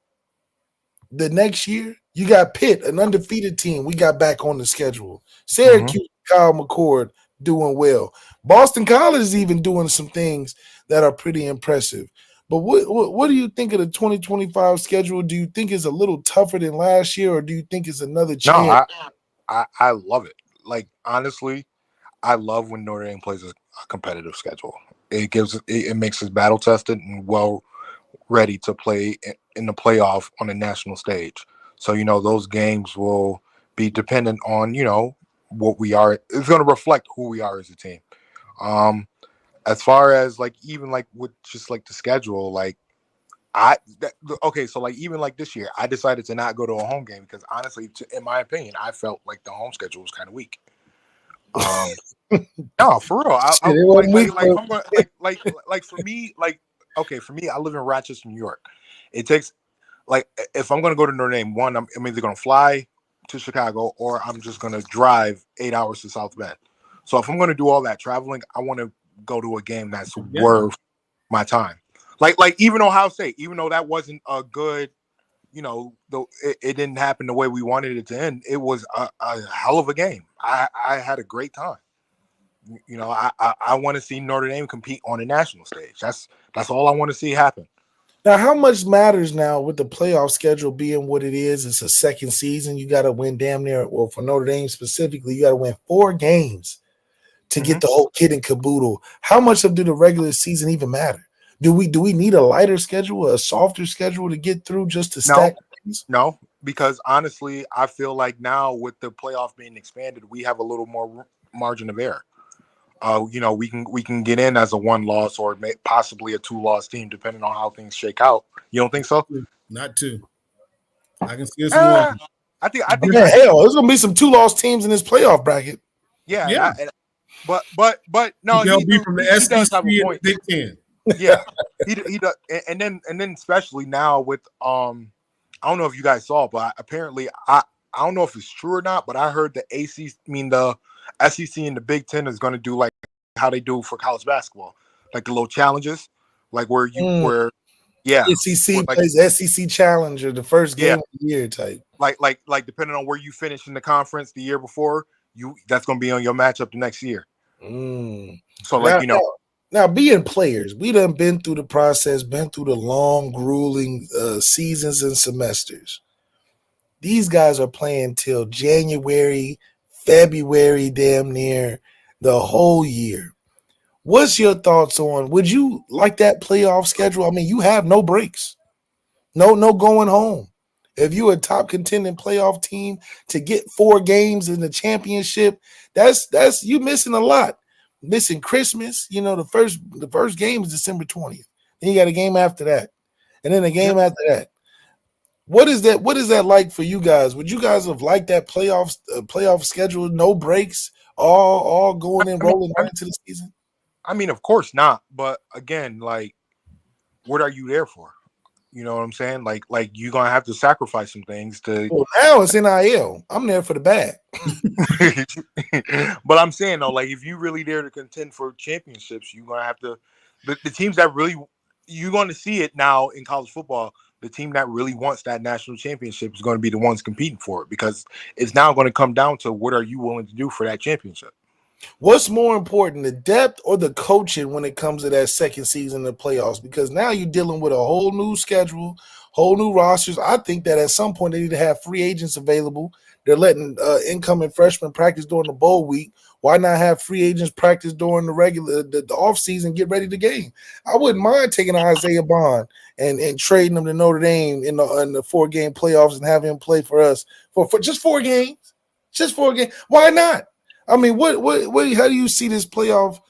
the next year? You got Pitt, an undefeated team. We got back on the schedule. Syracuse, Kyle McCord doing well. Boston College is even doing some things that are pretty impressive. But what do you think of the 2025 schedule? Do you think it's a little tougher than last year, or do you think it's another chance? No, I love it. Like, honestly, I love when Notre Dame plays a competitive schedule. It makes us battle tested and well ready to play in the playoff on a national stage. So, you know, those games will be dependent on, you know, what we are. It's going to reflect who we are as a team. As far as like, even like with just like the schedule, like so like even like this year, I decided to not go to a home game because honestly, in my opinion, I felt like the home schedule was kind of weak. No, for real. Like for me, for me, I live in Rochester, New York. It takes like if I'm gonna go to Notre Dame, one, I'm either gonna fly to Chicago or I'm just gonna drive 8 hours to South Bend. So if I'm gonna do all that traveling, I want to go to a game that's worth my time. Like even Ohio State, even though that wasn't a good, you know, though it didn't happen the way we wanted it to end, it was a hell of a game. I had a great time. You know, I want to see Notre Dame compete on a national stage. That's all I want to see happen. Now, how much matters now with the playoff schedule being what it is? It's a second season. You got to win damn near, well, for Notre Dame specifically, you got to win 4 games to get the whole kit and caboodle. How much of the regular season even matter? Do we need a lighter schedule, a softer schedule to get through just to stack? No, because honestly, I feel like now with the playoff being expanded, we have a little more margin of error. You know, we can get in as a 1 loss or possibly a 2 loss team, depending on how things shake out. You don't think so? Not 2. I can see us 1. I think hell, there's gonna be some 2 loss teams in this playoff bracket. Yeah. But no, they'll be from the SEC does have a point. Big Ten. Yeah, he does, and then especially now with I don't know if you guys saw, but apparently I don't know if it's true or not, but I heard the the SEC and the Big Ten is going to do like how they do for college basketball, like the little challenges, like where SEC plays SEC Challenger the first game of the year type. Like depending on where you finish in the conference the year before, that's going to be on your matchup the next year. So like Now, being players, we done been through the process, been through the long, grueling seasons and semesters. These guys are playing till January, February, damn near the whole year. What's your thoughts on, would you like that playoff schedule? I mean, you have no breaks, no going home. If you're a top contending playoff team to get 4 games in the championship, that's you missing a lot. Missing Christmas, you know, the first game is December 20th. Then you got a game after that, and then a game after that. What is that like for you guys? Would you guys have liked that playoff schedule, no breaks, all going and rolling right into the season? I mean, of course not. But again, like, what are you there for? You know what I'm saying? Like you're gonna have to sacrifice some things to. Well, now it's NIL. I'm there for the bag. But I'm saying though, like if you really there to contend for championships, you're gonna have to. The teams that really you're going to see it now in college football. The team that really wants that national championship is going to be the ones competing for it because it's now going to come down to what are you willing to do for that championship. What's more important, the depth or the coaching when it comes to that second season of the playoffs? Because now you're dealing with a whole new schedule, whole new rosters. I think that at some point they need to have free agents available. They're letting incoming freshmen practice during the bowl week. Why not have free agents practice during the off season, get ready to game? I wouldn't mind taking Isaiah Bond and trading him to Notre Dame in the 4-game playoffs and having him play for us for just 4 games. Just 4 games. Why not? I mean, what? How do you see this playoff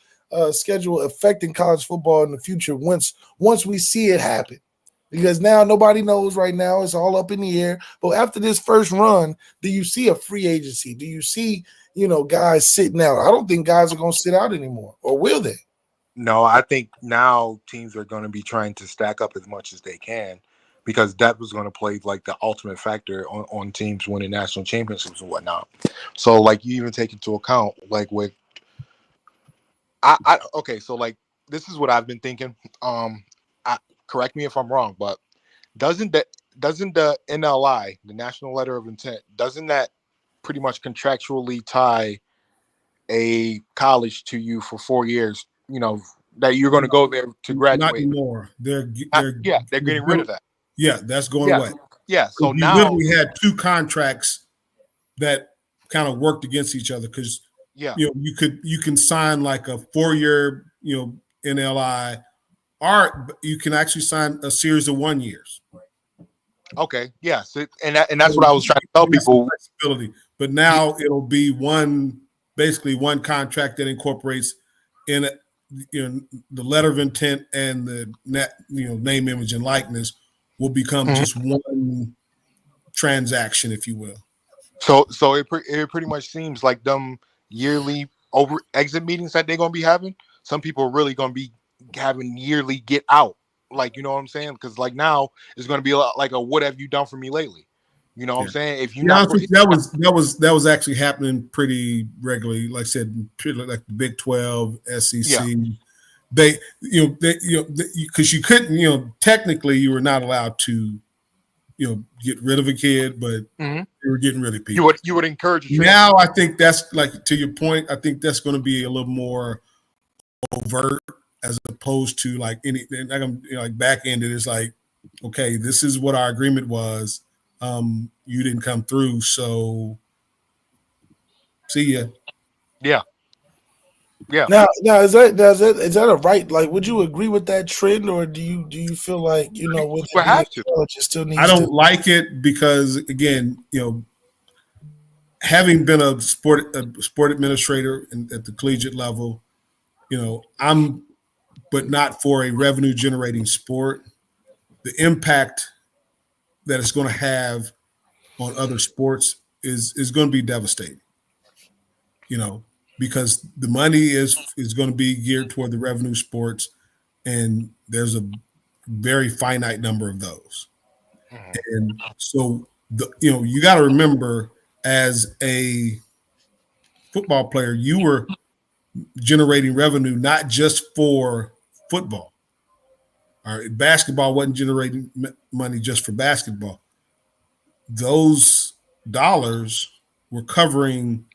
schedule affecting college football in the future once we see it happen? Because now nobody knows right now. It's all up in the air. But after this first run, do you see a free agency? Do you see, guys sitting out. I don't think guys are going to sit out anymore, or will they? No, I think now teams are going to be trying to stack up as much as they can because that was going to play like the ultimate factor on teams winning national championships and whatnot. So like you even take into account like with okay, so like this is what I've been thinking. Correct me if I'm wrong, but doesn't the NLI, the National Letter of Intent, doesn't that pretty much contractually tie a college to you for 4 years? That you're going to go there to graduate. Not anymore. They're getting rid of that. Yeah, that's going away. Yeah. So you now literally had two contracts that kind of worked against each other because you can sign like a 4-year NLI, or you can actually sign a series of 1 years. Okay. Yes. And that's what I was trying to tell people. But now it'll be basically one contract that incorporates in the letter of intent and the name, image, and likeness will become just one transaction, if you will. So it pretty much seems like them yearly over exit meetings that they're going to be having. Some people are really going to be having yearly get out. Like, you know what I'm saying? Because like now it's going to be a lot like a what have you done for me lately? You know what I'm saying? If you that was actually happening pretty regularly. Like I said, like the Big 12, SEC. Yeah. They because you couldn't, technically you were not allowed to, get rid of a kid, but you were getting rid of people. You would encourage. Now I think that's like to your point. I think that's going to be a little more overt as opposed to like anything like back ended. It's like, okay, this is what our agreement was. You didn't come through, so see ya. Yeah. Now is that a right? Like, would you agree with that trend, or do you feel like with college, it still needs? I don't like it because again, having been a sport administrator at the collegiate level, but not for a revenue generating sport. The impact that it's going to have on other sports is going to be devastating, because the money is going to be geared toward the revenue sports, and there's a very finite number of those. And so you got to remember, as a football player, you were generating revenue not just for football. All right, basketball wasn't generating money just for basketball. Those dollars were covering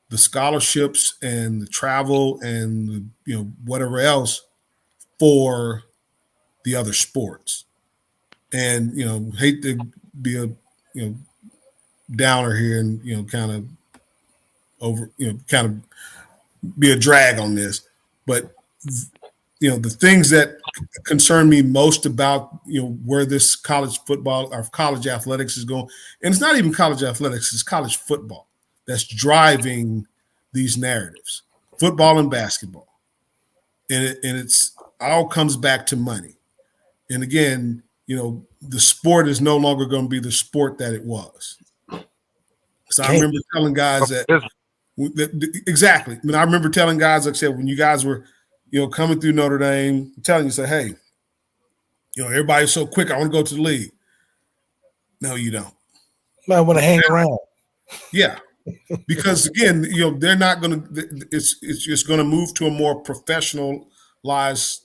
the scholarships and the travel and whatever else for the other sports. And hate to be a downer here and kind of over kind of be a drag on this, but the things that concern me most about where this college football or college athletics is going, and it's not even college athletics, it's college football that's driving these narratives, football and basketball, and it's all comes back to money. And again, the sport is no longer going to be the sport that it was. So I remember telling guys that exactly. I mean, I remember telling guys, like I said, when you guys were coming through Notre Dame, telling you, say, hey, everybody's so quick, I want to go to the league. No, you don't. Might want to hang around. Yeah. Because again, they're not going to, it's just going to move to a more professionalized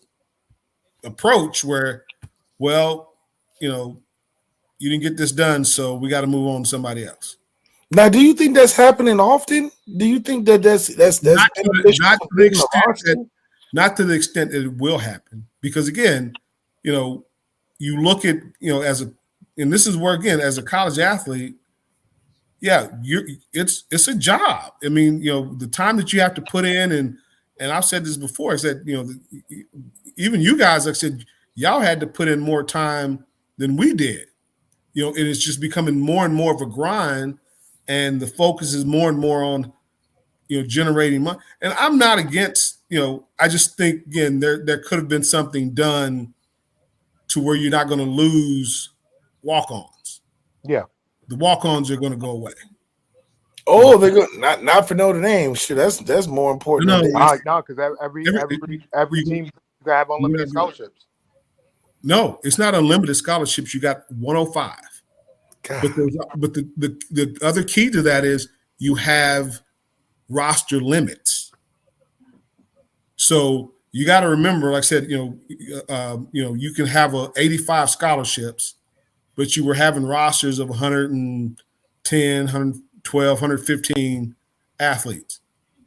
approach where, well, you didn't get this done, so we got to move on to somebody else. Now, do you think that's happening often? Do you think that that's not to the extent that it will happen? Because again, you look at and this is where again, as a college athlete, yeah, it's a job. I mean, the time that you have to put in, and I've said this before. I said, even you guys, like I said, y'all had to put in more time than we did. And it's just becoming more and more of a grind. And the focus is more and more on, generating money. And I'm not against, I just think, again, there could have been something done to where you're not going to lose walk-ons. Yeah. The walk-ons are going to go away. Oh, they're good. Not for Notre Dame. Sure, that's more important. No, than it's- No, because every team you have unlimited scholarships. No, it's not unlimited scholarships. You got 105. God. But the other key to that is you have roster limits. So you got to remember, like I said, you can have 85 scholarships, but you were having rosters of 110, 112, 115 athletes.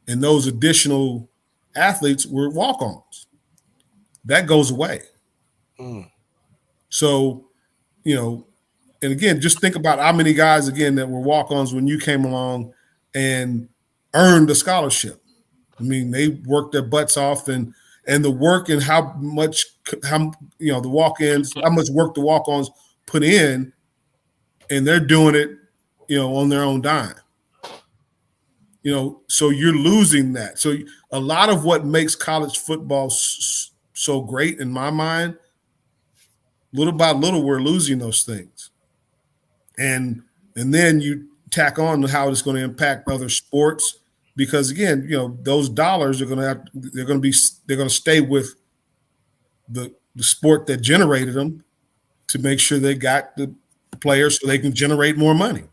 And those additional athletes were walk-ons. That goes away. Mm. So, and again, just think about how many guys, again, that were walk-ons when you came along and earned a scholarship. I mean, they worked their butts off, and the work and how the walk-ins, how much work the walk-ons put in, and they're doing it, on their own dime. So you're losing that. So a lot of what makes college football so great in my mind, little by little, we're losing those things. And then you tack on how it's going to impact other sports, because again, those dollars are going to stay with the sport that generated them to make sure they got the players so they can generate more money.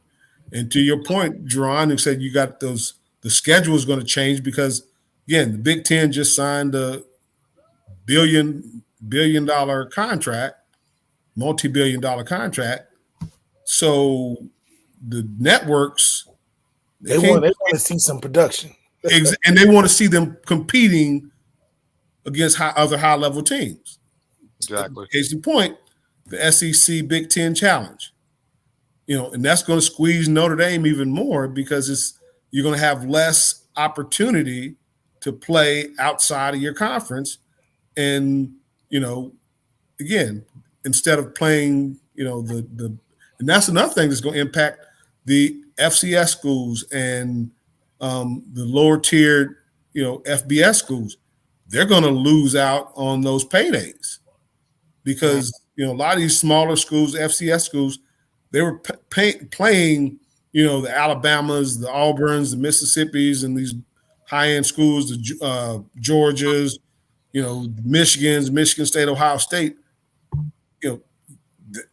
And to your point, Jarron, who said you got the schedule is going to change because, again, the Big Ten just signed a billion-dollar contract, multi-billion-dollar contract. So the networks They want to see some production, and they want to see them competing against other high-level teams. Exactly. Case in point, the SEC Big Ten Challenge. And that's going to squeeze Notre Dame even more because you're going to have less opportunity to play outside of your conference. And, again, instead of playing, and that's another thing that's going to impact the FCS schools and the lower tiered, FBS schools. They're going to lose out on those paydays because, a lot of these smaller schools, FCS schools, they were playing, the Alabamas, the Auburns, the Mississippis, and these high-end schools, the Georgias, Michigans, Michigan State, Ohio State.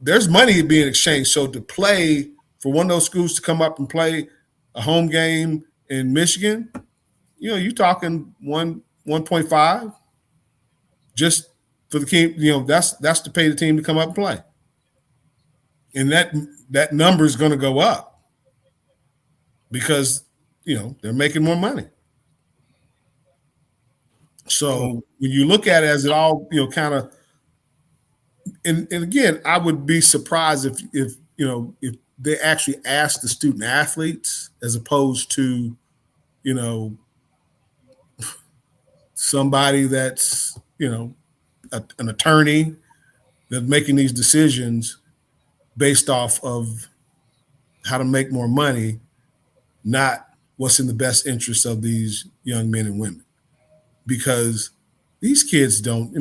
There's money being exchanged. So to play for one of those schools to come up and play a home game in Michigan, you're talking 1.5 just for the team. That's to pay the team to come up and play. And that number is going to go up because, they're making more money. So when you look at it as it all, kind of, and again, I would be surprised if they actually asked the student athletes as opposed to, somebody that's, an attorney that's making these decisions based off of how to make more money, not what's in the best interest of these young men and women. Because these kids don't,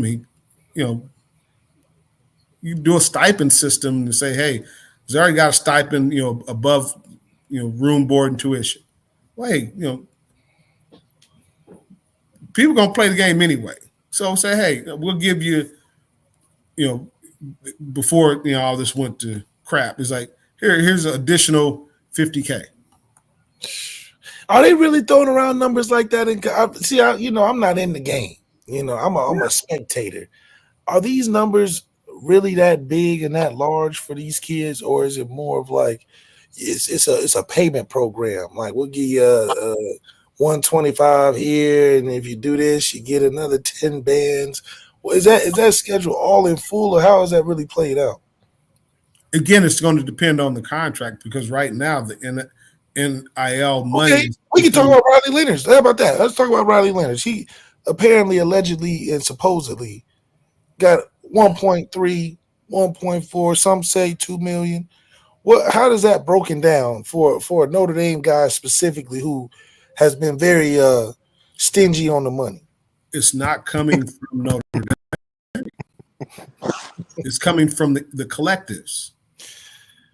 you do a stipend system and say, hey, he's already got a stipend, above, room, board, and tuition. Well, hey, people are going to play the game anyway. So say, hey, we'll give you, before, all this went to crap, it's like, here's an additional $50K. Are they really throwing around numbers like that? I'm not in the game. I'm a spectator. Are these numbers really that big and that large for these kids, or is it more of like it's a payment program? Like we'll give you 125 here, and if you do this, you get another 10 bands. Well, is that schedule all in full, or how is that really played out? Again, it's going to depend on the contract because right now the NIL money. Okay, we can talk about Riley Leonard. How about that? Let's talk about Riley Leonard. He apparently, allegedly, and supposedly got 1.3, 1.4. Some say 2 million. How does that broken down for a Notre Dame guy specifically who has been very stingy on the money? It's not coming from Notre Dame. It's coming from the collectives.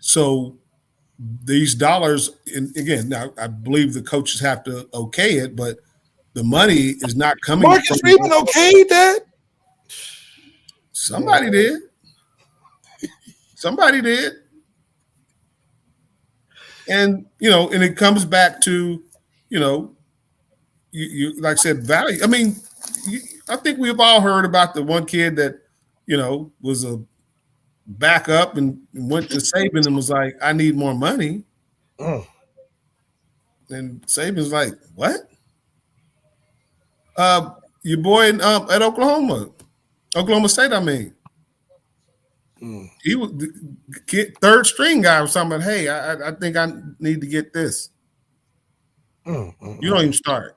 So these dollars, and again, now I believe the coaches have to okay it, but the money is not coming Marcus from Freeman okayed that. somebody did. Somebody did. And and it comes back to, you like I said, value. I mean, I think we've all heard about the one kid that, was a backup and went to Saban and was like, I need more money. Mm. And Saban's like, what? Your boy at Oklahoma State, I mean. Mm. He was the third string guy or something. Hey, I think I need to get this. You don't even start.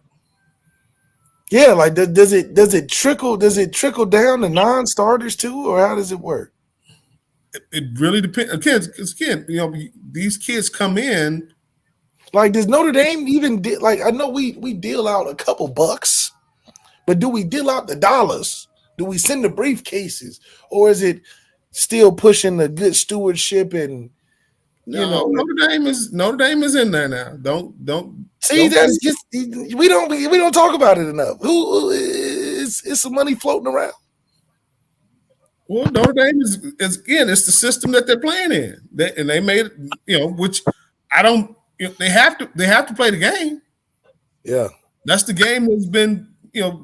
Yeah, like does it trickle down to non-starters too, or how does it work? It really depends. Again, these kids come in. Like, does Notre Dame even like? I know we deal out a couple bucks, but do we deal out the dollars? Do we send the briefcases, or is it still pushing the good stewardship and Notre Dame is in there now. Don't see that's just we don't talk about it enough. Who is some money floating around? Well, Notre Dame is again, it's the system that they're playing in. They made it, which I don't. They have to play the game. Yeah, that's the game that's been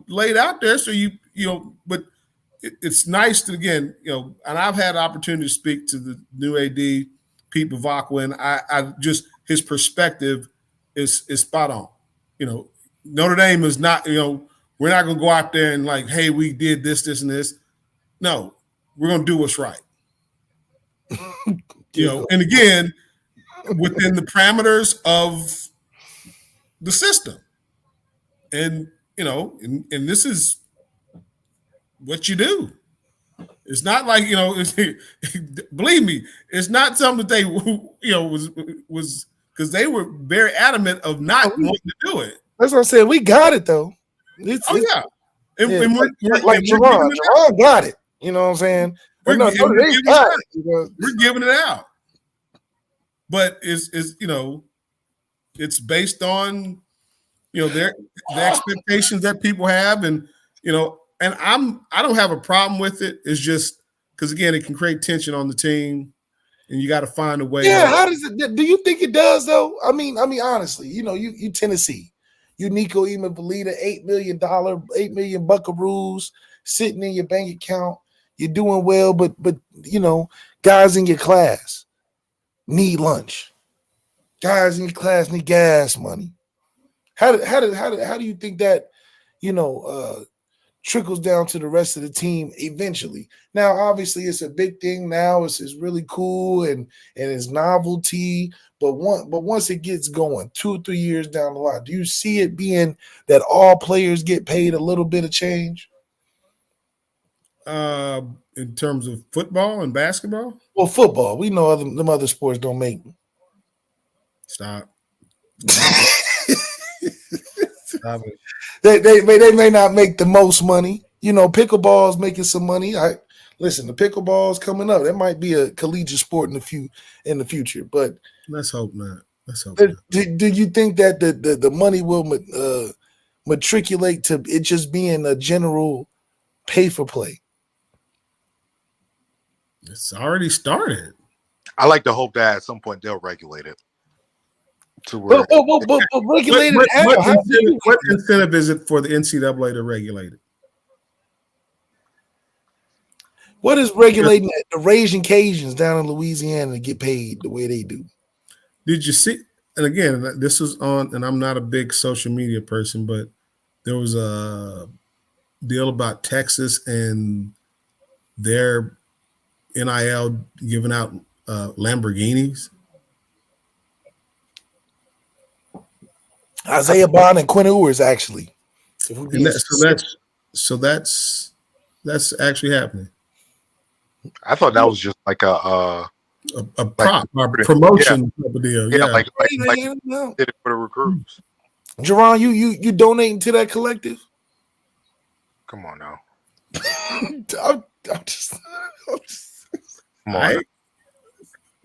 laid out there. So but it's nice to again, and I've had the opportunity to speak to the new AD, Pete Bavacqua, and I just his perspective is spot on. Notre Dame is not. We're not going to go out there and like, hey, we did this, and this. No, we're going to do what's right. And again, within the parameters of the system, and and this is what you do. It's not like believe me, it's not something that they was because they were very adamant of not wanting to do it. That's what I said. We got it though. Yeah, and we're Jarron got it. You know what I'm saying? We're giving it out, but it's based on the expectations that people have, and and I don't have a problem with it. It's just because again, it can create tension on the team, and you got to find a way. Yeah, how does it? Do you think it does though? I mean, honestly, you Tennessee, you Nico Iamaleava, $8 million buckaroos sitting in your bank account. You're doing well, but guys in your class need lunch. Guys in your class need gas money. How do you think that trickles down to the rest of the team eventually? Now, obviously, it's a big thing now. It's really cool and it's novelty. But once it gets going, 2 or 3 years down the line, do you see it being that all players get paid a little bit of change? In terms of football and basketball? Well, football. We know them other sports don't make. Stop. Stop it. They may not make the most money. Pickleball's making some money. Listen, the pickleball's coming up. That might be a collegiate sport in the future. But let's hope not. Do you think that the money will matriculate to it just being a general pay for play? It's already started. I like to hope that at some point they'll regulate it. To where but regulate it. What incentive is it for the NCAA to regulate it? What is regulating the Raging Cajuns down in Louisiana to get paid the way they do? Did you see? And again, this was on, and I'm not a big social media person, but there was a deal about Texas and their NIL giving out Lamborghinis. Isaiah Bond and Quinn Ewers, actually. So that's actually happening. I thought that was just like a prop, a promotion type of deal. Yeah, like did it for the recruits. Jarron, you donating to that collective? Come on now. I'm just come on.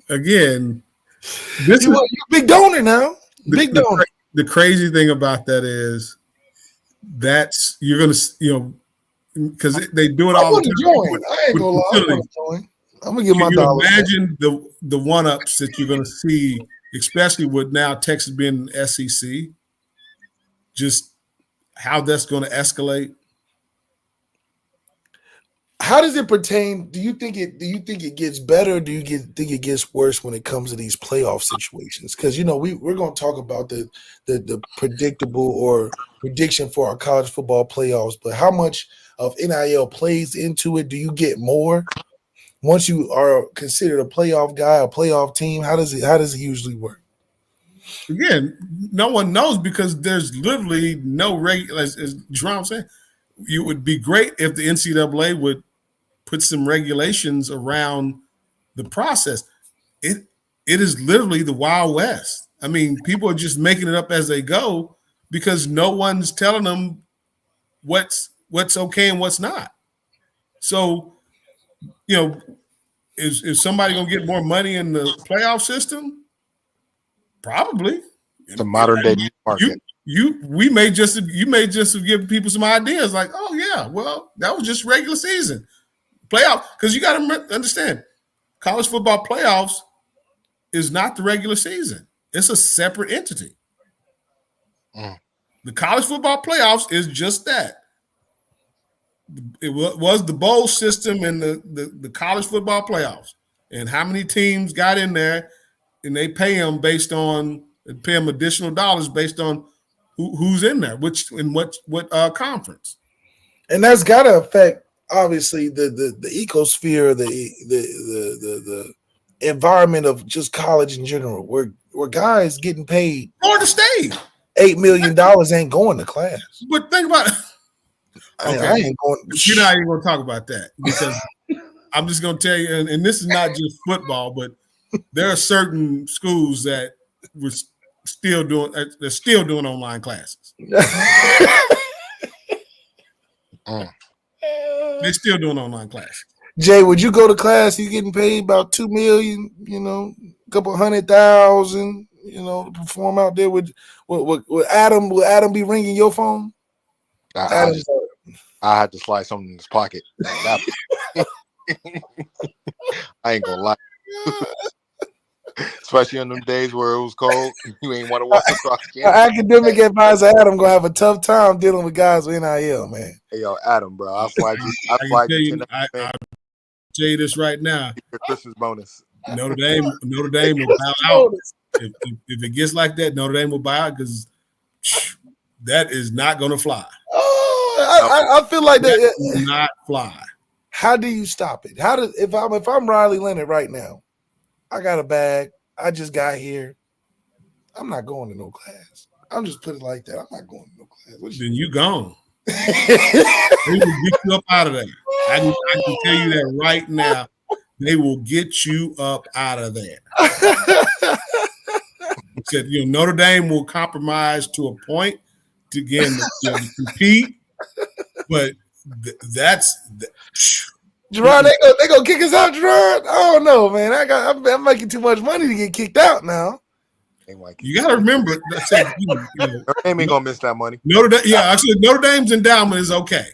Again, This You're a big donor now. Big donor. The crazy thing about that is that's you're gonna because they do it all the time. Join. I ain't gonna lie. I want to join. I'm gonna get my dollars. Imagine the one-ups that you're gonna see, especially with now Texas being an SEC. Just how that's going to escalate. How does it pertain? Do you think it gets better? Or do you think it gets worse when it comes to these playoff situations? Because we're going to talk about the predictable or prediction for our college football playoffs, but how much of NIL plays into it? Do you get more once you are considered a playoff guy, a playoff team? How does it usually work? Again, no one knows because there's literally no as Jarron said. It would be great if the NCAA would put some regulations around the process. It is literally the Wild West. I mean, people are just making it up as they go because no one's telling them what's okay and what's not. So, is somebody going to get more money in the playoff system? Probably. It's a modern day market. You may just have given people some ideas like, oh yeah, well, that was just regular season playoff, because you got to understand, college football playoffs is not the regular season. It's a separate entity. The college football playoffs is just that. It was the bowl system and the college football playoffs, and how many teams got in there. And they pay them additional dollars based on who's in there, what conference. And that's got to affect obviously the ecosphere, the environment of just college in general, where guys getting paid Florida State $8 million ain't going to class. But think about it. Okay. I ain't going. You're not even going to talk about that because I'm just going to tell you, and this is not just football, but there are certain schools that were still doing online classes. They're still doing online classes. Jay, would you go to class? You getting paid about $2 million, a couple $100,000, to perform out there with Adam? Will Adam be ringing your phone? I had to slide something in his pocket. I ain't gonna lie. Especially on them days where it was cold, you ain't want to walk across campus. Academic advisor Adam gonna have a tough time dealing with guys with NIL, man. Hey, yo, Adam, bro, I'll tell you this right now. Your Christmas bonus. Notre Dame will bow out. If it gets like that, Notre Dame will bow out because that is not going to fly. Oh, I feel like that will not fly. How do you stop it? If I'm Riley Leonard right now? I got a bag. I just got here. I'm not going to no class. I'm just putting it like that. I'm not going to no class. Then you gone. They will get you up out of there. I can tell you that right now. They will get you up out of there. Said, Notre Dame will compromise to a point to compete, but that's. Jarron, they gonna kick us out, Jarron. I don't know, man. I'm making too much money to get kicked out now. You got to remember, Notre Dame ain't gonna miss that money. Actually, Notre Dame's endowment is okay,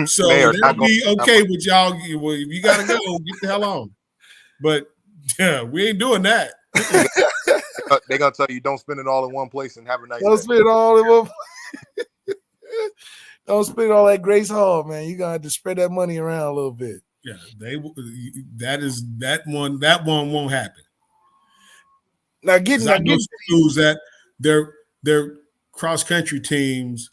so they'll be okay with y'all. Well, if you gotta go, get the hell on. But yeah, we ain't doing that. They gonna tell you don't spend it all in one place and have a nice. Don't spend it all in one. Don't spend all at Grace Hall, man. You gotta have to spread that money around a little bit. Yeah, that one won't happen. Now, schools that their cross country teams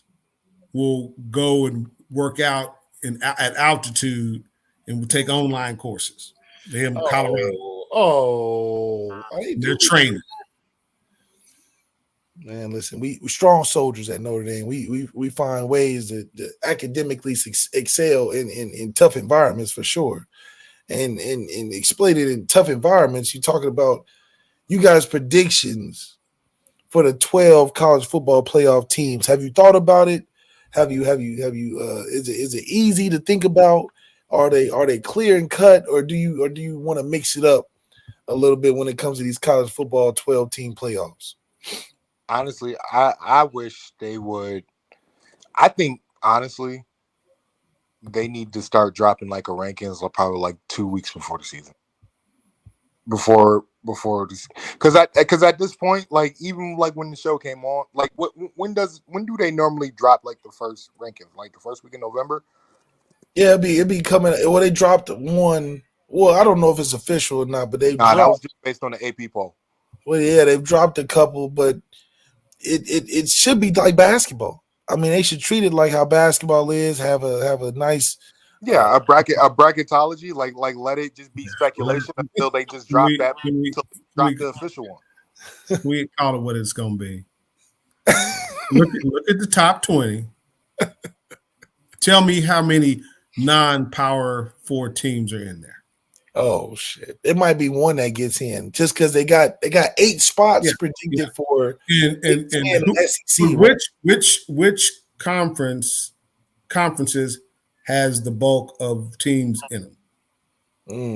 will go and work out at altitude and will take online courses. They have in Colorado. They're training. Man, listen, we strong soldiers at Notre Dame. We find ways to academically excel in tough environments for sure, and explain it in tough environments. You're talking about you guys' predictions for the 12 college football playoff teams. Have you thought about it? Have you? Is it easy to think about? Are they clear and cut, or do you want to mix it up a little bit when it comes to these college football 12-team playoffs. Honestly, I wish they would. I think honestly, they need to start dropping like a rankings probably like 2 weeks before the season. Before this, because at this point, like even like when the show came on, like when do they normally drop like the first rankings, like the first week in November? Yeah, it'd be coming. Well, they dropped one. Well, I don't know if it's official or not, but they dropped. That was just based on the AP poll. Well, yeah, they've dropped a couple, but it should be like basketball. I mean, they should treat it like how basketball is. Have a nice. Yeah, a bracketology, like let it just be speculation until they just drop the official one. We call it what it's gonna be. Look at the top 20. Tell me how many non-power 4 teams are in there. Oh shit! It might be one that gets in just because they got 8 spots predicted for and SEC. Which conferences has the bulk of teams in them?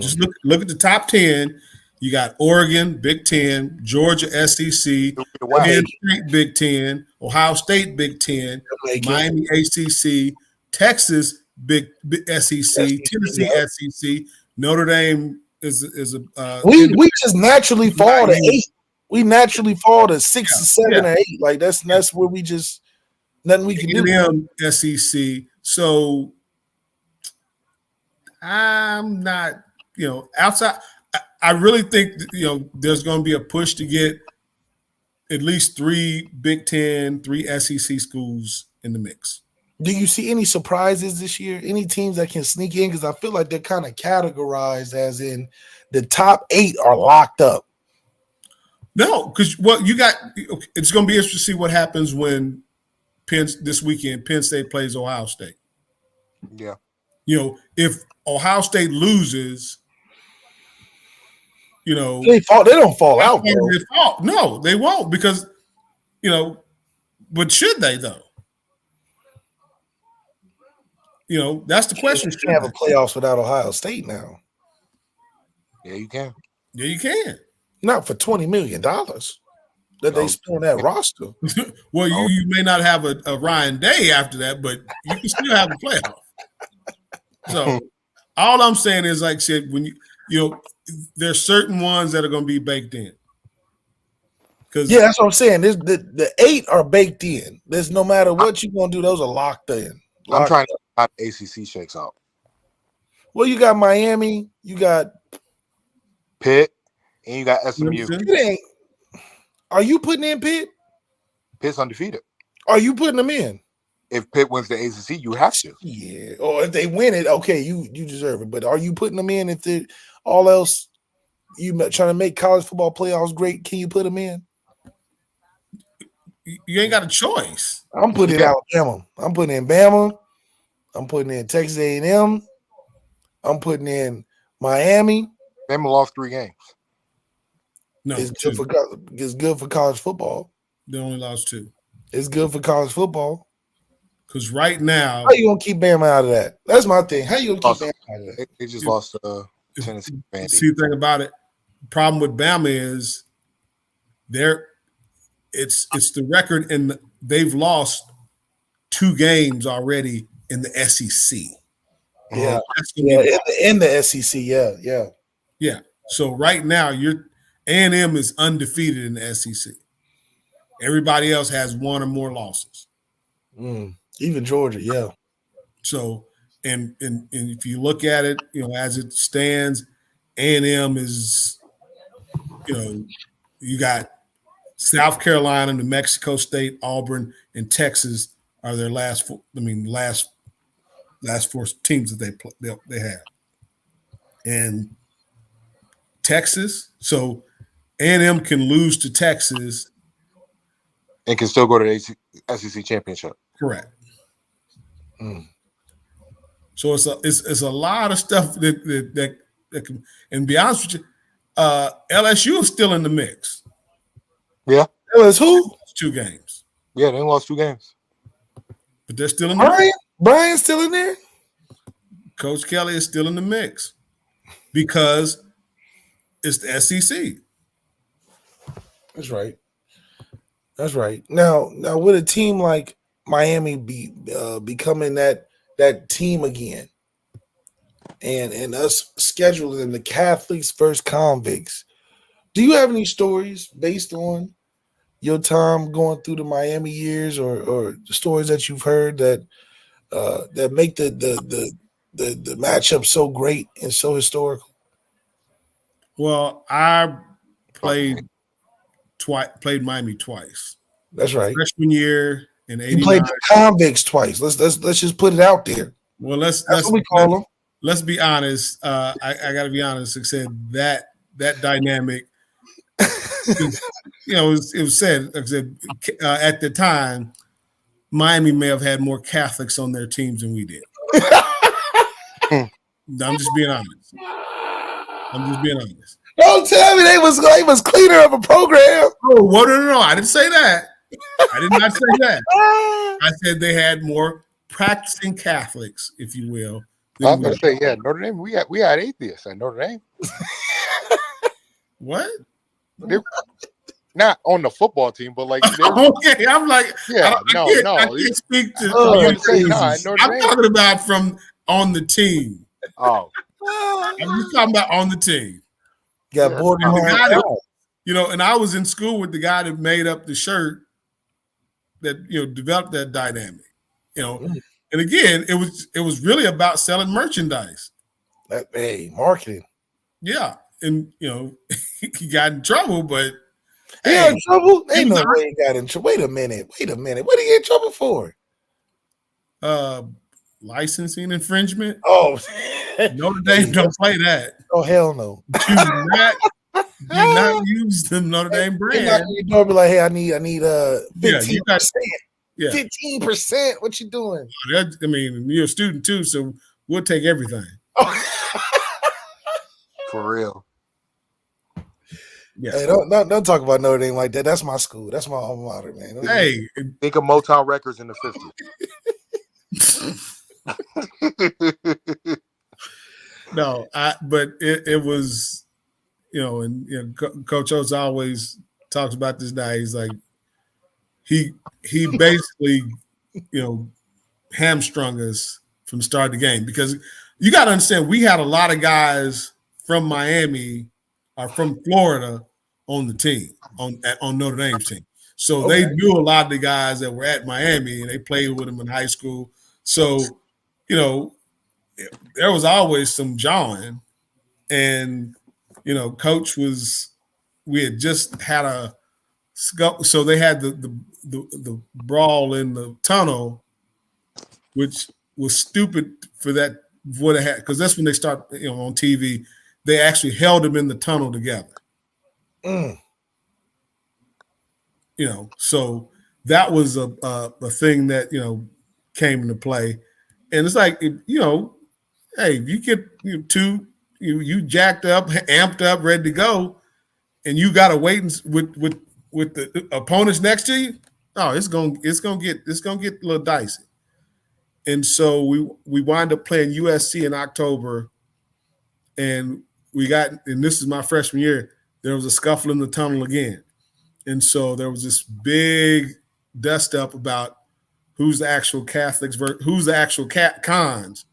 Just look at the top 10. You got Oregon, Big 10, Georgia, SEC, Penn State, Big 10, Ohio State, Big 10, Miami, ACC, Texas, Big SEC, Tennessee, SEC, Notre Dame is a. We just naturally fall to 8. We naturally fall to 6 or 7 or 8. Like that's where we just nothing we can do. SEC. So I'm not, outside. I really think that, there's going to be a push to get at least 3 Big 10, 3 SEC schools in the mix. Do you see any surprises this year? Any teams that can sneak in? Because I feel like they're kind of categorized as in the top 8 are locked up. No, because it's going to be interesting to see what happens when this weekend Penn State plays Ohio State. Yeah. If Ohio State loses, they don't fall out. No, they won't because, but should they though? That's the question. You can't have a playoffs without Ohio State now. Yeah, you can. Yeah, you can. Not for $20 million that they spend on that roster. Well, you may not have a Ryan Day after that, but you can still have a playoff. So all I'm saying is, like I said, when there's certain ones that are going to be baked in. That's what I'm saying. The 8 are baked in. There's no matter what you're going to do, those are locked in. I'm trying to see how the ACC shakes out. Well, you got Miami, you got Pitt, and you got SMU. Are you putting in Pitt? Pitt's undefeated. Are you putting them in? If Pitt wins the ACC, you have to. Yeah. Or if they win it, okay, you deserve it. But are you putting them in if they all else? You trying to make college football playoffs great? Can you put them in? You ain't got a choice. I'm putting in Alabama. I'm putting in Bama. I'm putting in Texas A&M. I'm putting in Miami. Bama lost 3 games. No, it's good for college football. They only lost 2. It's good for college football. Because right now, how you gonna keep Bama out of that? That's my thing. How you gonna keep Bama out of that? They just lost Tennessee. See, the thing about it, the problem with Bama is it's the record, and they've lost 2 games already in the SEC. Yeah, in the SEC. Yeah. So right now, A&M is undefeated in the SEC. Everybody else has 1 or more losses. Even Georgia, yeah. So, and if you look at it, as it stands, A&M is, you got South Carolina, New Mexico State, Auburn, and Texas are their last 4 teams that they have. And Texas, so A&M can lose to Texas and can still go to the SEC championship. Correct. So it's a lot of stuff that can, and be honest with you, LSU is still in the mix. Yeah. LSU? 2 games. Yeah, they lost 2 games. But they're still in the mix. Brian's still in there? Coach Kelly is still in the mix because It's the SEC. That's right. That's right. Now with a team like Miami becoming that team again, and us scheduling the Catholics versus convicts, do you have any stories based on your time going through the Miami years, or the stories that you've heard that make the matchup so great and so historical? Well, I played Miami twice. That's right. Freshman year in You played '89. the convicts twice. Let's just put it out there. Well, That's what we call them. let's be honest. I got to be honest. I said that dynamic. It was said. Like I said, at the time, Miami may have had more Catholics on their teams than we did. I'm just being honest. Don't tell me they was cleaner of a program. Oh, well, no. I didn't say that. I did not say that. I said they had more practicing Catholics, if you will. I was going to say, yeah, Notre Dame. We had atheists at Notre Dame. What? Not on the football team, but like. Okay, I'm like, yeah, I can't speak to. I'm talking about from on the team. Oh, I'm just talking about on the team. Got bored. And I was in school with the guy that made up the shirt that developed that dynamic. And again, it was really about selling merchandise. Hey, marketing. Yeah, and he got in trouble, but he got in trouble. Ain't no way he got in trouble. Wait a minute. What did he get in trouble for? Licensing infringement. Oh, Notre Dame don't play that. Oh, hell no. Do not use the Notre Dame brand. You don't be like, hey, I need 15%. Yeah, 15%. What you doing? I mean, you're a student too, so we'll take everything. For real. Yeah. Hey, don't talk about Notre Dame like that. That's my school. That's my alma mater, man. Hey, think of Motown Records in the 50s. No, but it was, and Coach Oates always talks about this guy. He's like, he basically, hamstrung us from the start of the game, because you got to understand, we had a lot of guys from Miami or from Florida on the team, on Notre Dame's team. So they knew a lot of the guys that were at Miami, and they played with them in high school. So, there was always some jawing, and Coach we had just had so they had the brawl in the tunnel, which was stupid for that. What it had, because that's when they start on TV. They actually held them in the tunnel together. So that was a thing that came into play, and it's like hey, if you get you jacked up, amped up, ready to go, and you got to wait with the opponents next to you. Oh, it's gonna get a little dicey. And so we wind up playing USC in October, and this is my freshman year, there was a scuffle in the tunnel again. And so there was this big dust up about who's the actual Catholics, who's the actual cons,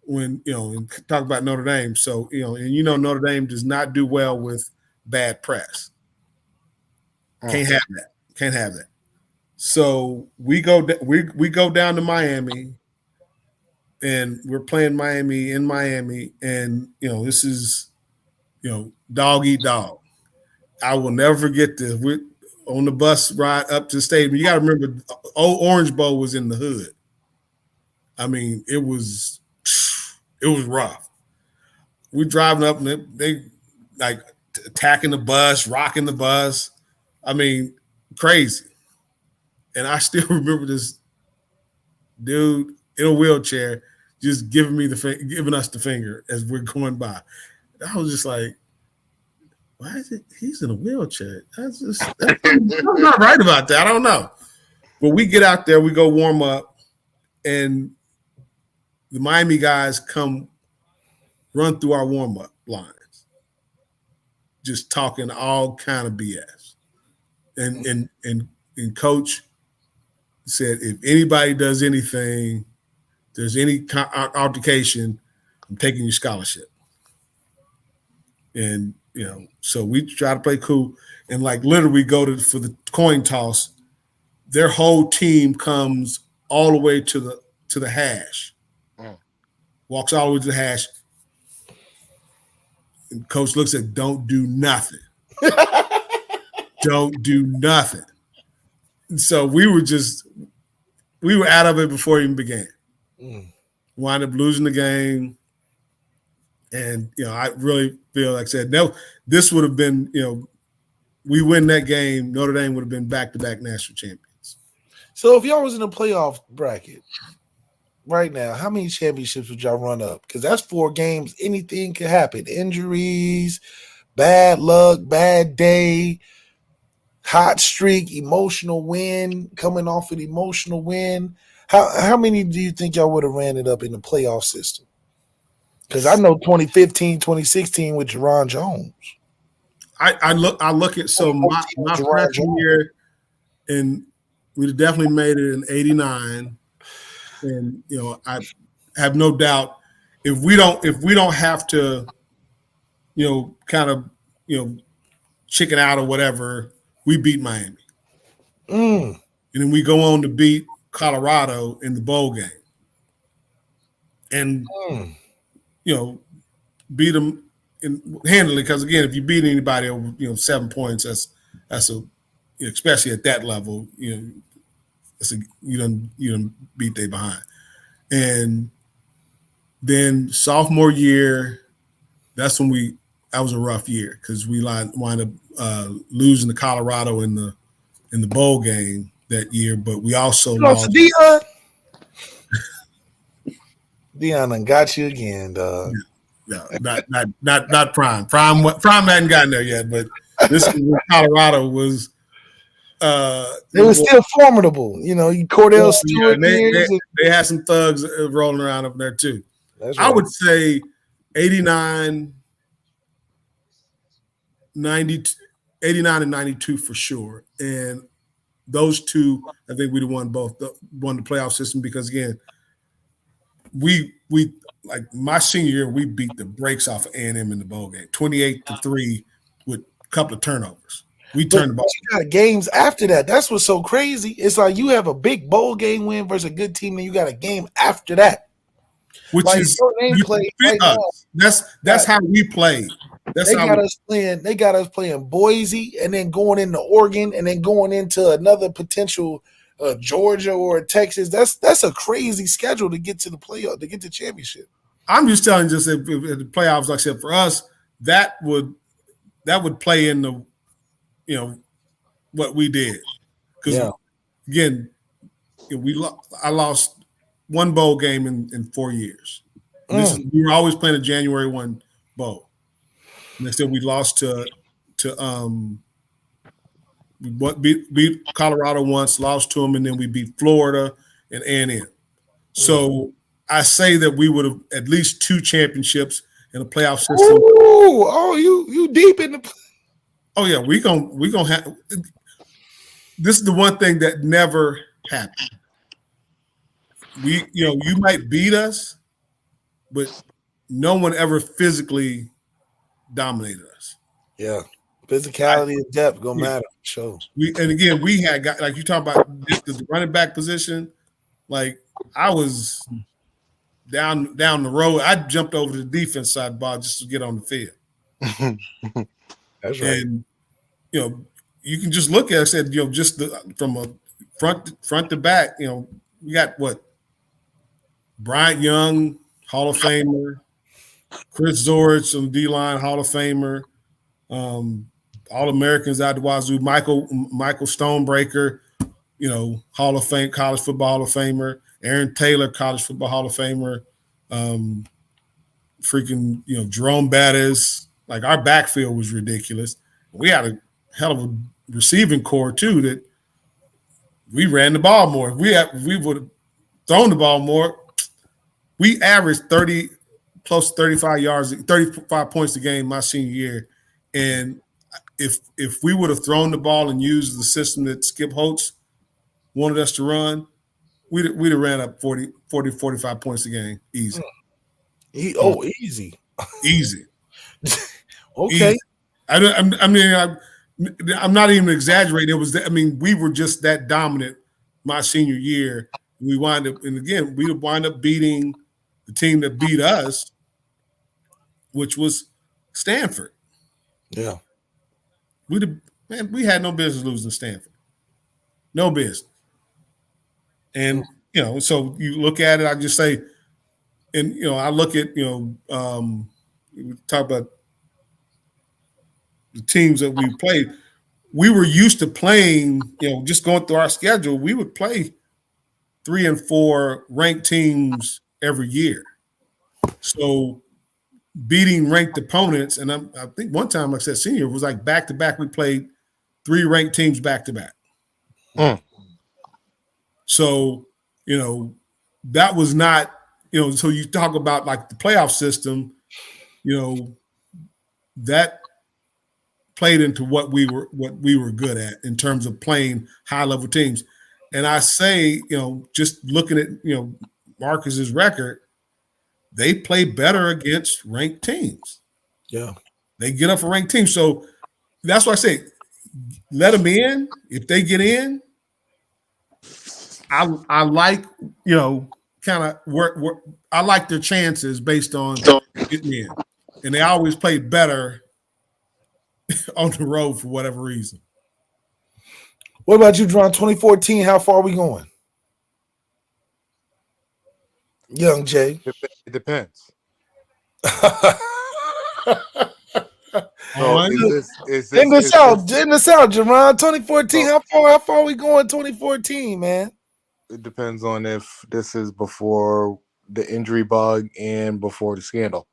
when, and talk about Notre Dame. So, and Notre Dame does not do well with bad press. Can't have that. So we go down to Miami, and we're playing Miami in Miami, and this is dog eat dog. I will never forget this. We're on the bus ride up to the stadium. You got to remember, old Orange Bowl was in the hood. I mean, it was rough. We're driving up, and they like attacking the bus, rocking the bus. I mean, crazy. And I still remember this dude in a wheelchair just giving us the finger as we're going by. I was just like, why is it he's in a wheelchair? I'm not right about that. I don't know. But we get out there, we go warm up, and the Miami guys come run through our warm-up lines. just talking all kind of BS. And coach said, if anybody does anything, there's any altercation, I'm taking your scholarship. And so we try to play cool, and like literally we go for the coin toss. Their whole team comes all the way to the hash, walks all the way to the hash. And coach looks at, don't do nothing. Don't do nothing. And so we were out of it before it even began. Wind up losing the game. And, I really feel like I said, no, this would have been, we win that game, Notre Dame would have been back-to-back national champions. So if y'all was in a playoff bracket right now, how many championships would y'all run up? Because that's 4 games. Anything could happen. Injuries, bad luck, bad day, hot streak, emotional win, coming off an emotional win. How many do you think y'all would have ran it up in the playoff system? Because I know 2015, 2016 with Jarron Jones. I look at my freshman year, and we definitely made it in '89, and I have no doubt if we don't have to, kind of chicken out or whatever, we beat Miami, and then we go on to beat Colorado in the bowl game, and beat them handily, because again, if you beat anybody over 7 points, that's a especially at that level, you don't beat they behind. And then sophomore year, that's when that was a rough year because we wind up losing to Colorado in the bowl game that year, but we also lost. Deion done got you again, dog. No, not Prime. Prime hadn't gotten there yet, but this Colorado was. It was still formidable, Cordell Stewart. They had some thugs rolling around up there too. That's right. I would say 89, 90, 89 and 92 for sure, and those two, I think we'd have won the playoff system because again, we like my senior year, we beat the brakes off of A&M in the bowl game, 28-3 with a couple of turnovers. We turned the ball. You got games after that. That's what's so crazy. It's like you have a big bowl game win versus a good team, and you got a game after that. Which like is that's how we played. They got us playing Boise, and then going into Oregon, and then going into another potential Georgia or Texas. That's a crazy schedule to get to the playoff, to get to championship. I'm just telling you, if the playoffs, like I said, for us, that would play in the what we did, because again, I lost one bowl game in 4 years. We were always playing a January 1 bowl. And they said we lost to we beat Colorado once, lost to them, and then we beat Florida and A&M. So I say that we would have at least 2 championships in a playoff system. You deep in the. Oh yeah, we gonna have. This is the one thing that never happened. You might beat us, but no one ever physically dominated us. Yeah, physicality and depth gonna matter. Sure. We had got, like you talk about the running back position. Like I was down the road. I jumped over to the defense side of the ball just to get on the field. That's right. And you can just look at it. I said, just from a front to back, we got what? Bryant Young, Hall of Famer, Chris Zorich on the D-line, Hall of Famer, All-Americans out the wazoo, Michael Stonebreaker, Hall of Fame, college football Hall of Famer, Aaron Taylor, college football Hall of Famer, Jerome Bettis. Like our backfield was ridiculous. We had a hell of a receiving core too that we ran the ball more. If we would have thrown the ball more, we averaged 30 close to 35 yards, 35 points a game my senior year, And if we would have thrown the ball and used the system that Skip Holtz wanted us to run, we'd have ran up 40, 45 points a game. Easy. Easy. Easy. Okay. Easy. I'm not even exaggerating. It was we were just that dominant my senior year. We wind up, and again, we wind up beating the team that beat us, which was Stanford. Yeah. We had no business losing Stanford. No business. And, so you look at it, I just say, and, I look at, we talk about the teams that we played. We were used to playing, just going through our schedule, we would play 3 and 4 ranked teams every year. So beating ranked opponents, and I think one time, like I said, senior, it was like back-to-back, we played 3 ranked teams back-to-back. So, that was not, so you talk about like the playoff system, that played into what we were good at in terms of playing high-level teams. And I say, just looking at, Marcus's record, they play better against ranked teams. Yeah. They get up for ranked teams. So that's why I say, let them in. If they get in, I like, kind of where I like their chances based on getting in. And they always play better on the road for whatever reason. What about you, Jarron? 2014, how far are we going? Young Jay. It depends. In the South, Jarron. 2014, how far are we going? 2014, man. It depends on if this is before the injury bug and before the scandal.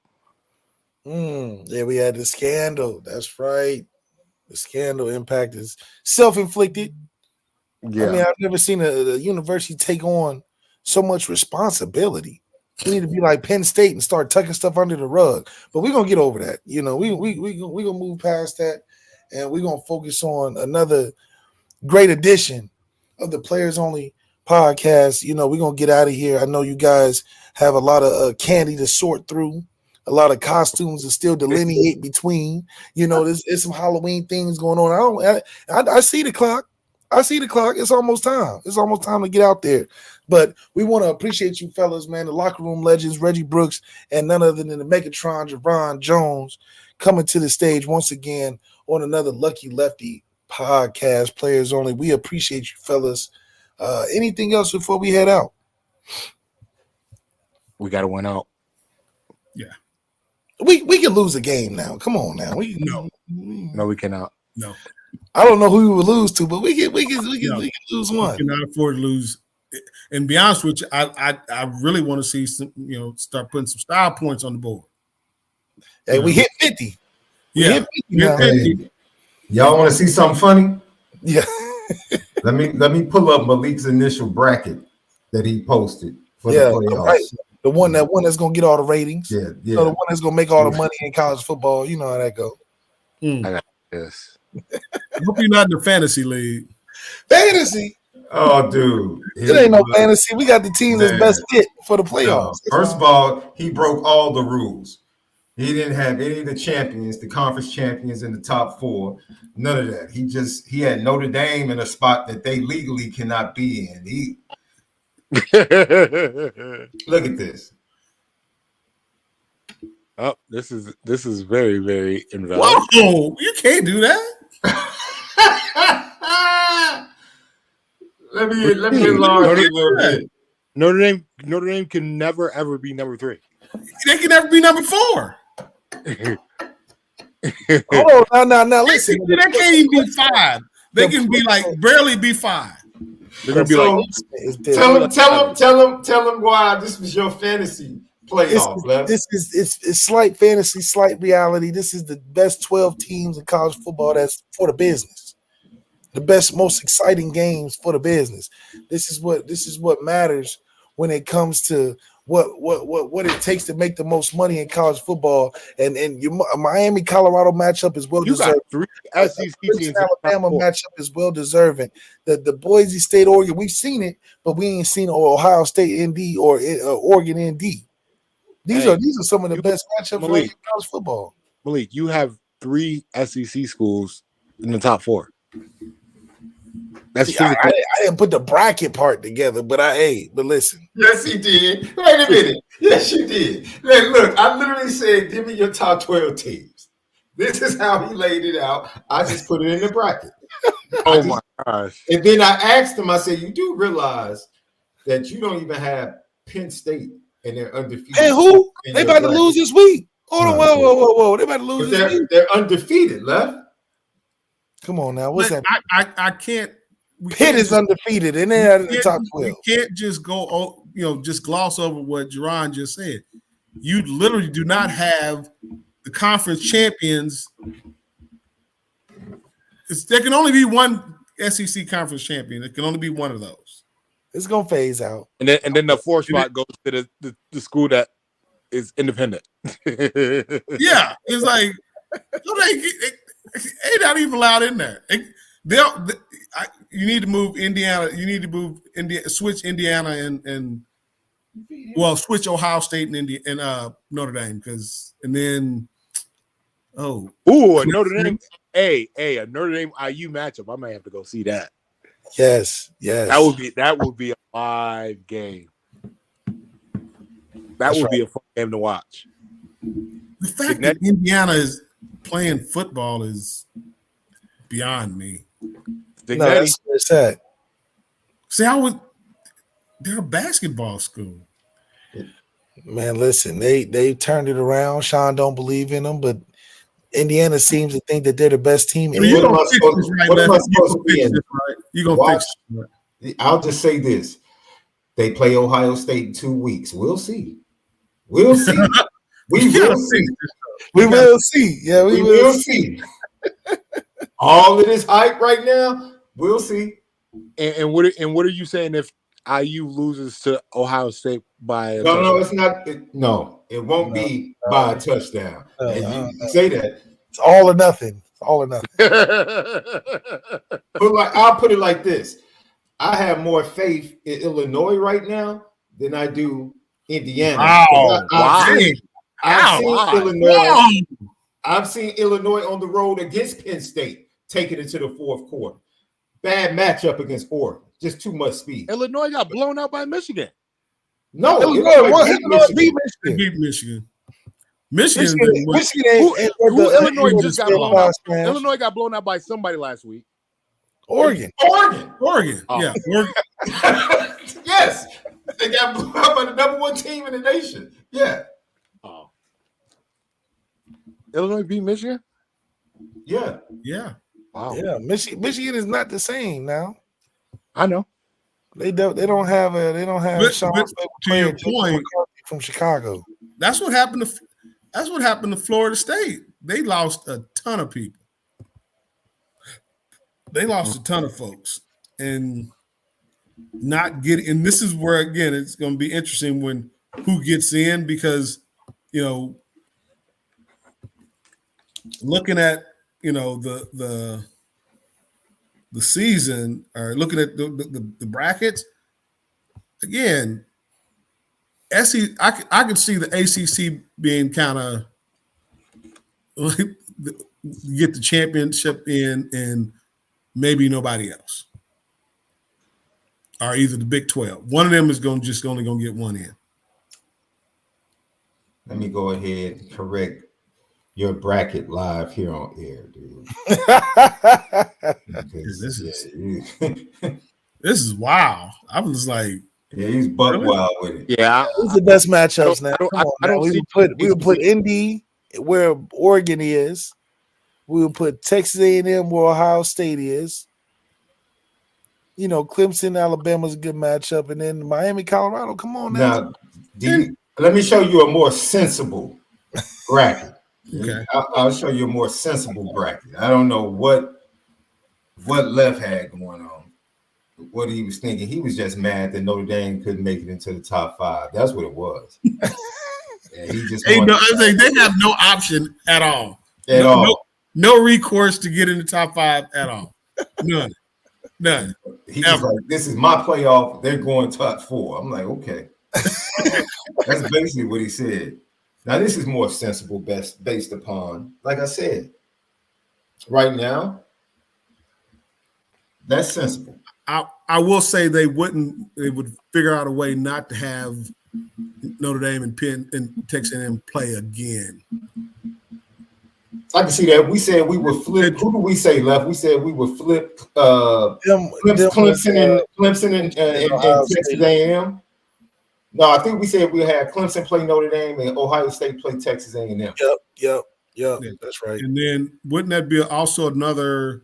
Yeah, we had the scandal. That's right. The scandal impact is self-inflicted. Yeah. I mean, I've never seen a university take on so much responsibility. We need to be like Penn State and start tucking stuff under the rug. But we're gonna get over that. We gonna move past that, and we're gonna focus on another great edition of the Players Only podcast. We're gonna get out of here. I know you guys have a lot of candy to sort through, a lot of costumes to still delineate between. There's some Halloween things going on. I see the clock. It's almost time. It's almost time to get out there. But we want to appreciate you fellas, man. The locker room legends, Reggie Brooks, and none other than the Megatron, Jarron Jones, coming to the stage once again on another Lucky Lefty podcast, Players Only. We appreciate you fellas. Anything else before we head out? We got to win out. Yeah. We can lose a game now. Come on now. No, we cannot. No. I don't know who we would lose to, but we can lose one. We cannot afford to lose. And be honest with you, I really want to see some, start putting some style points on the board. Hey, we hit 50. Yeah. Hit 50 Y'all want to see something funny? Yeah. Let me pull up Malik's initial bracket that he posted for the playoffs. Right. The one that's gonna get all the ratings. Yeah. The one that's gonna make all the money in college football. You know how that goes. I got this. I hope you're not in the fantasy league. Fantasy. Oh, dude. It ain't no fantasy. We got the team that's best fit for the playoffs. First of all, he broke all the rules. He didn't have any of the champions, the conference champions in the top 4. None of that. He had Notre Dame in a spot that they legally cannot be in. Look at this. Oh, this is very, very invalid. Whoa, you can't do that. Let me enlarge it a little bit. Notre Dame can never ever be number 3. They can never be number 4. Hold on, now listen. They can't even be 5. They can be like barely be 5. They're gonna be tell them why this was your fantasy playoff. It's slight fantasy, slight reality. This is the best 12 teams in college football that's for the business. The best, most exciting games for the business. This is what matters when it comes to what it takes to make the most money in college football, and your Miami Colorado matchup is well deserved. You got 3 SEC teams. Alabama matchup is well deserving. The Boise State Oregon, we've seen it, but we ain't seen Ohio State ND or Oregon ND. These are some of the best matchups in college football. Malik, you have 3 SEC schools in the top 4. That's I didn't put the bracket part together, but but listen. Yes, he did. Wait a minute. Yes, you did. Look, I literally said, give me your top 12 teams. This is how he laid it out. I just put it in the bracket. My gosh. And then I asked him, I said, you do realize that you don't even have Penn State and they're undefeated. And who? They about to lose this week. Hold on, whoa. They about to lose this week. They're undefeated, left. Come on now. What's that? I can't. Pitt is undefeated, and they're in the top 12. We can't just go, just gloss over what Jarron just said. You literally do not have the conference champions. There can only be one SEC conference champion. It can only be one of those. It's gonna phase out, and then the 4th spot goes to the school that is independent. Yeah, it's like they not even allowed in there. You need to move Indiana. You need to move switch Indiana and switch Ohio State and Notre Dame Notre Dame. A Notre Dame IU matchup. I might have to go see that. Yes. That would be a live game. That would be a fun game to watch. The fact that Indiana is playing football is beyond me. No, that's what it's at. See, they're a basketball school. Man, listen, they turned it around. Sean don't believe in them, but Indiana seems to think that they're the best team. What am I supposed to be in? You're going to fix it. I'll just say this. They play Ohio State in 2 weeks. We'll see. We'll see. We will see. We will see. Yeah, we will see. All of this hype right now, we'll see. And what are you saying if IU loses to Ohio State by No, it's not. It won't be by a touchdown. And you say that. It's all or nothing. It's all or nothing. But I'll put it like this. I have more faith in Illinois right now than I do Indiana. I've seen Illinois on the road against Penn State, taking it to the 4th quarter. Bad matchup against Oregon. Just too much speed. Illinois got blown out by Michigan. No, Illinois beat Michigan. Illinois just got blown out. Illinois got blown out by somebody last week. Oregon. Oh. Yeah. Oregon. Yes. They got blown out by the number 1 team in the nation. Yeah. Oh. Illinois beat Michigan? Yeah. Wow. Yeah. Michigan is not the same now. I know. They don't have Sean to your point from Chicago. That's what happened to Florida State. They lost a ton of people. They lost a ton of folks. And this is where again it's going to be interesting when who gets in, because looking at the season, or looking at the brackets again, I could see the ACC being kind of get the championship in, and maybe nobody else, or either the Big 12. One of them is only going to get one in. Let me go ahead and correct your bracket live here on air, dude. This is wow. I was like, yeah, he's buck wild with it. Yeah, these are the best matchups now. We would put Indy where Oregon is. We would put Texas A&M where Ohio State is. Clemson, Alabama is a good matchup, and then Miami, Colorado. Come on now. Let me show you a more sensible bracket. Okay. I'll show you a more sensible bracket. I don't know what Left had going on. what he was thinking. He was just mad that Notre Dame couldn't make it into the top 5. That's what it was. And he just they have no option at all. At all. No recourse to get in the top 5 at all. None. He was like, this is my playoff. They're going top 4. I'm like, okay. That's basically what he said. Now, this is more sensible based upon, like I said, right now, that's sensible. I will say they would figure out a way not to have Notre Dame and Penn and Texas A&M play again. I can see that. We said we would flip. Who do we say left? We said we would flip Clemson and Texas A&M. No, I think we said we had Clemson play Notre Dame and Ohio State play Texas A&M. Yep. That's right. And then wouldn't that be also another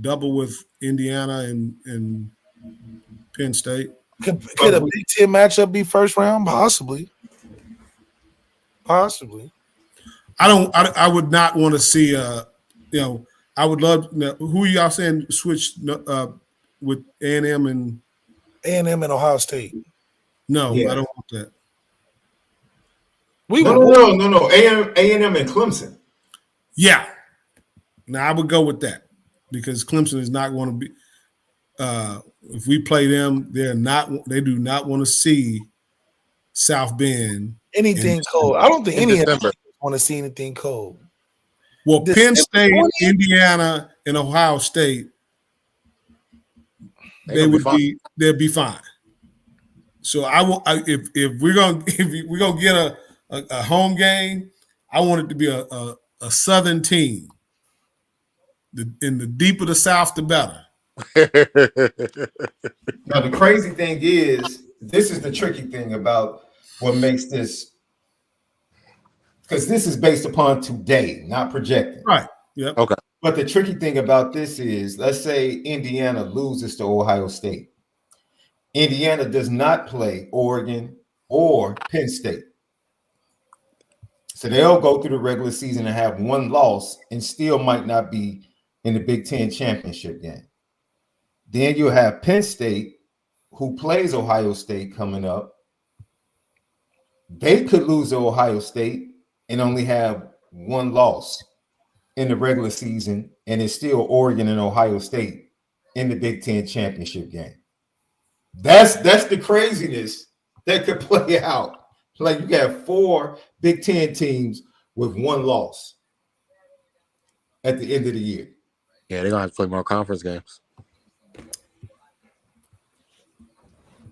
double with Indiana and Penn State? Could a Big Ten matchup be first round? Possibly. I would not want to see I would love who y'all saying switch with A&M and Ohio State. No, yeah. I don't want that. No. A&M and Clemson. Yeah. Now I would go with that because Clemson is not going to be if we play them, they do not want to see South Bend. Anything cold. I don't think any of them want to see anything cold. Well, Penn State, Indiana, and Ohio State, they'd be fine. So if we're gonna get a home game, I want it to be a Southern team. In the deeper the South, the better. Now the crazy thing is, this is the tricky thing about what makes this, because this is based upon today, not projecting. Right. Yeah. Okay. But the tricky thing about this is, let's say Indiana loses to Ohio State. Indiana does not play Oregon or Penn State. So they'll go through the regular season and have one loss and still might not be in the Big Ten championship game. Then you'll have Penn State, who plays Ohio State coming up. They could lose to Ohio State and only have one loss in the regular season, and it's still Oregon and Ohio State in the Big Ten championship game. That's the craziness that could play out. Like you got 4 Big Ten teams with one loss at the end of the year. Yeah, they're gonna have to play more conference games.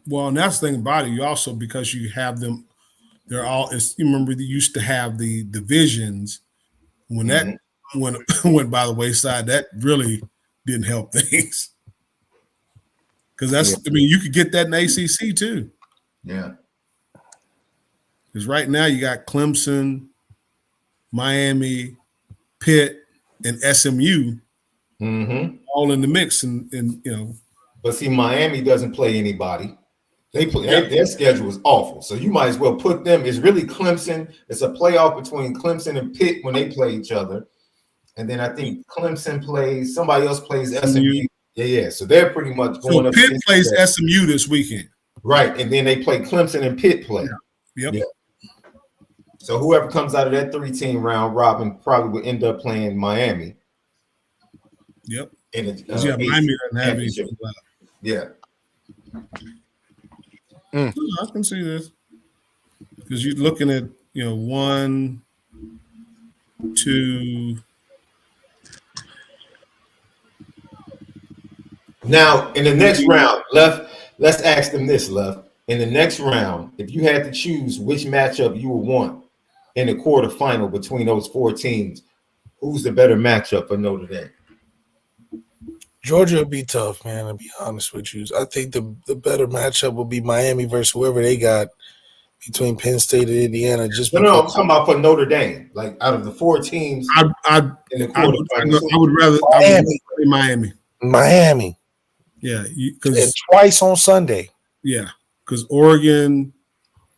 Well, and that's the thing about it. You also, because you have them, they're all. You remember they used to have the divisions. When that went by the wayside, that really didn't help things. Because that's, I mean, you could get that in ACC too. Yeah. Because right now you got Clemson, Miami, Pitt, and SMU all in the mix, and you know. But see, Miami doesn't play anybody. They play their schedule is awful, so you might as well put them. It's really Clemson. It's a playoff between Clemson and Pitt when they play each other, and then I think Clemson plays somebody else plays SMU. Yeah. So they're pretty much going up. Pitt plays SMU this weekend, right? And then they play Clemson and Pitt play. Yep. Yeah. So whoever comes out of that 3-team round robin probably will end up playing Miami. Yep. Miami doesn't have anything left. Yeah. I can see this because you're looking at 1, 2. Now in the next round, let's ask them this, Left. In the next round, if you had to choose which matchup you would want in the quarterfinal between those 4 teams, who's the better matchup for Notre Dame? Georgia would be tough, man, to be honest with you. I think the better matchup would be Miami versus whoever they got between Penn State and Indiana. No, I'm talking about for Notre Dame. Like out of the 4 teams in the quarterfinals. I would rather Miami. Miami. Yeah, because twice on Sunday. Yeah, because Oregon,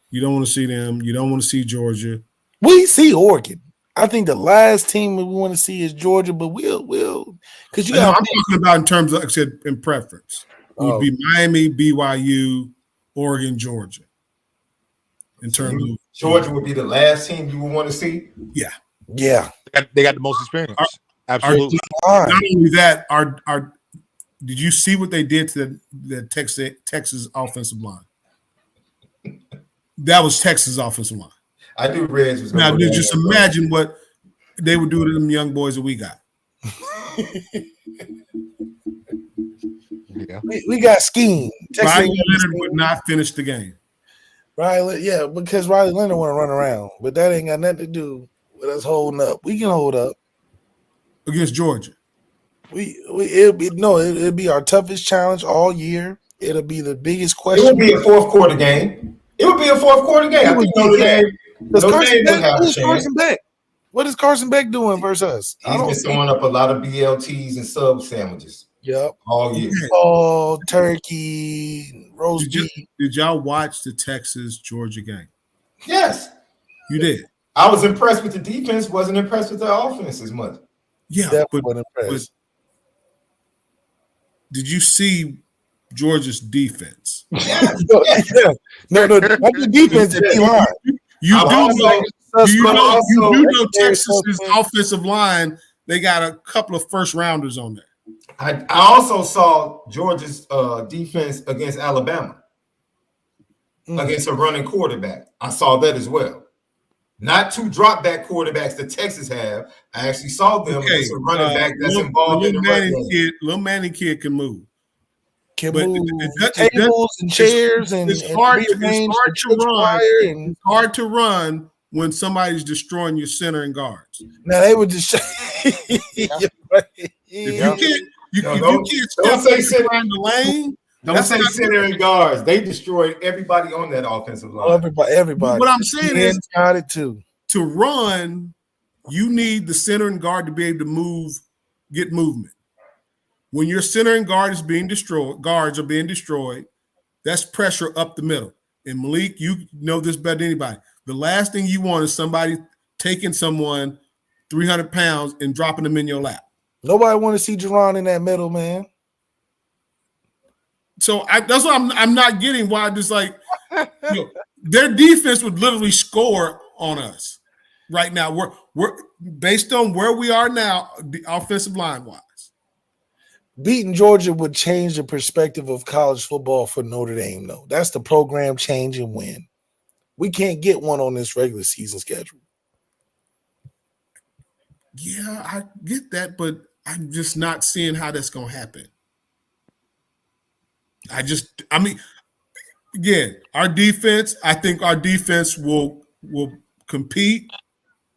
you don't want to see them. You don't want to see Georgia. We see Oregon. I think the last team we want to see is Georgia, but we'll because I'm talking about in terms of, like I said, in preference. would Oh. be Miami, BYU, Oregon, Georgia. In terms of Georgia would be the last team you would want to see. yeah. They got the most experience. Absolutely. Not only that, did you see what they did to the Texas offensive line? That was Texas offensive line. I knew Reds was going Now, to just imagine what they would do to them young boys that we got. Yeah. We got scheme. Riley Leonard would not finish the game. Because Riley Leonard want to run around, but that ain't got nothing to do with us holding up. We can hold up against Georgia. It'll be our toughest challenge all year. It'll be the biggest question. It would be a fourth quarter game. I think Notre Dame would have a chance. What is Carson Beck doing versus us? He's been throwing up a lot of BLTs and sub sandwiches. Yep. All year. Oh, turkey, roast beef. Did y'all watch the Texas-Georgia game? Yes. You did? I was impressed with the defense. Wasn't impressed with the offense as much. Yeah, but did you see Georgia's defense? Yes. No, not the defense, the D-line. You do know Texas's offensive line, they got a couple of first-rounders on there. I also saw Georgia's defense against Alabama, against a running quarterback. I saw that as well. Not two drop back quarterbacks that Texas have. I actually saw them against a running back that's involved in the run game. Little Manny kid can move. Tables and chairs and it's hard to run when somebody's destroying your center and guards. Now they would just You can't step say center in the lane. Don't say center and guards. They destroyed everybody on that offensive line. Everybody. What I'm saying is, got it too. To run, you need the center and guard to be able to get movement. When your center and guards are being destroyed, that's pressure up the middle. And Malik, you know this better than anybody. The last thing you want is somebody taking someone 300 pounds and dropping them in your lap. Nobody want to see Jarron in that middle, man. So that's what I'm not getting. Why just their defense would literally score on us right now. We're based on where we are now, the offensive line wise. Beating Georgia would change the perspective of college football for Notre Dame, though. That's the program change and win. We can't get one on this regular season schedule. Yeah, I get that, but I'm just not seeing how that's going to happen. Again, our defense, I think our defense will compete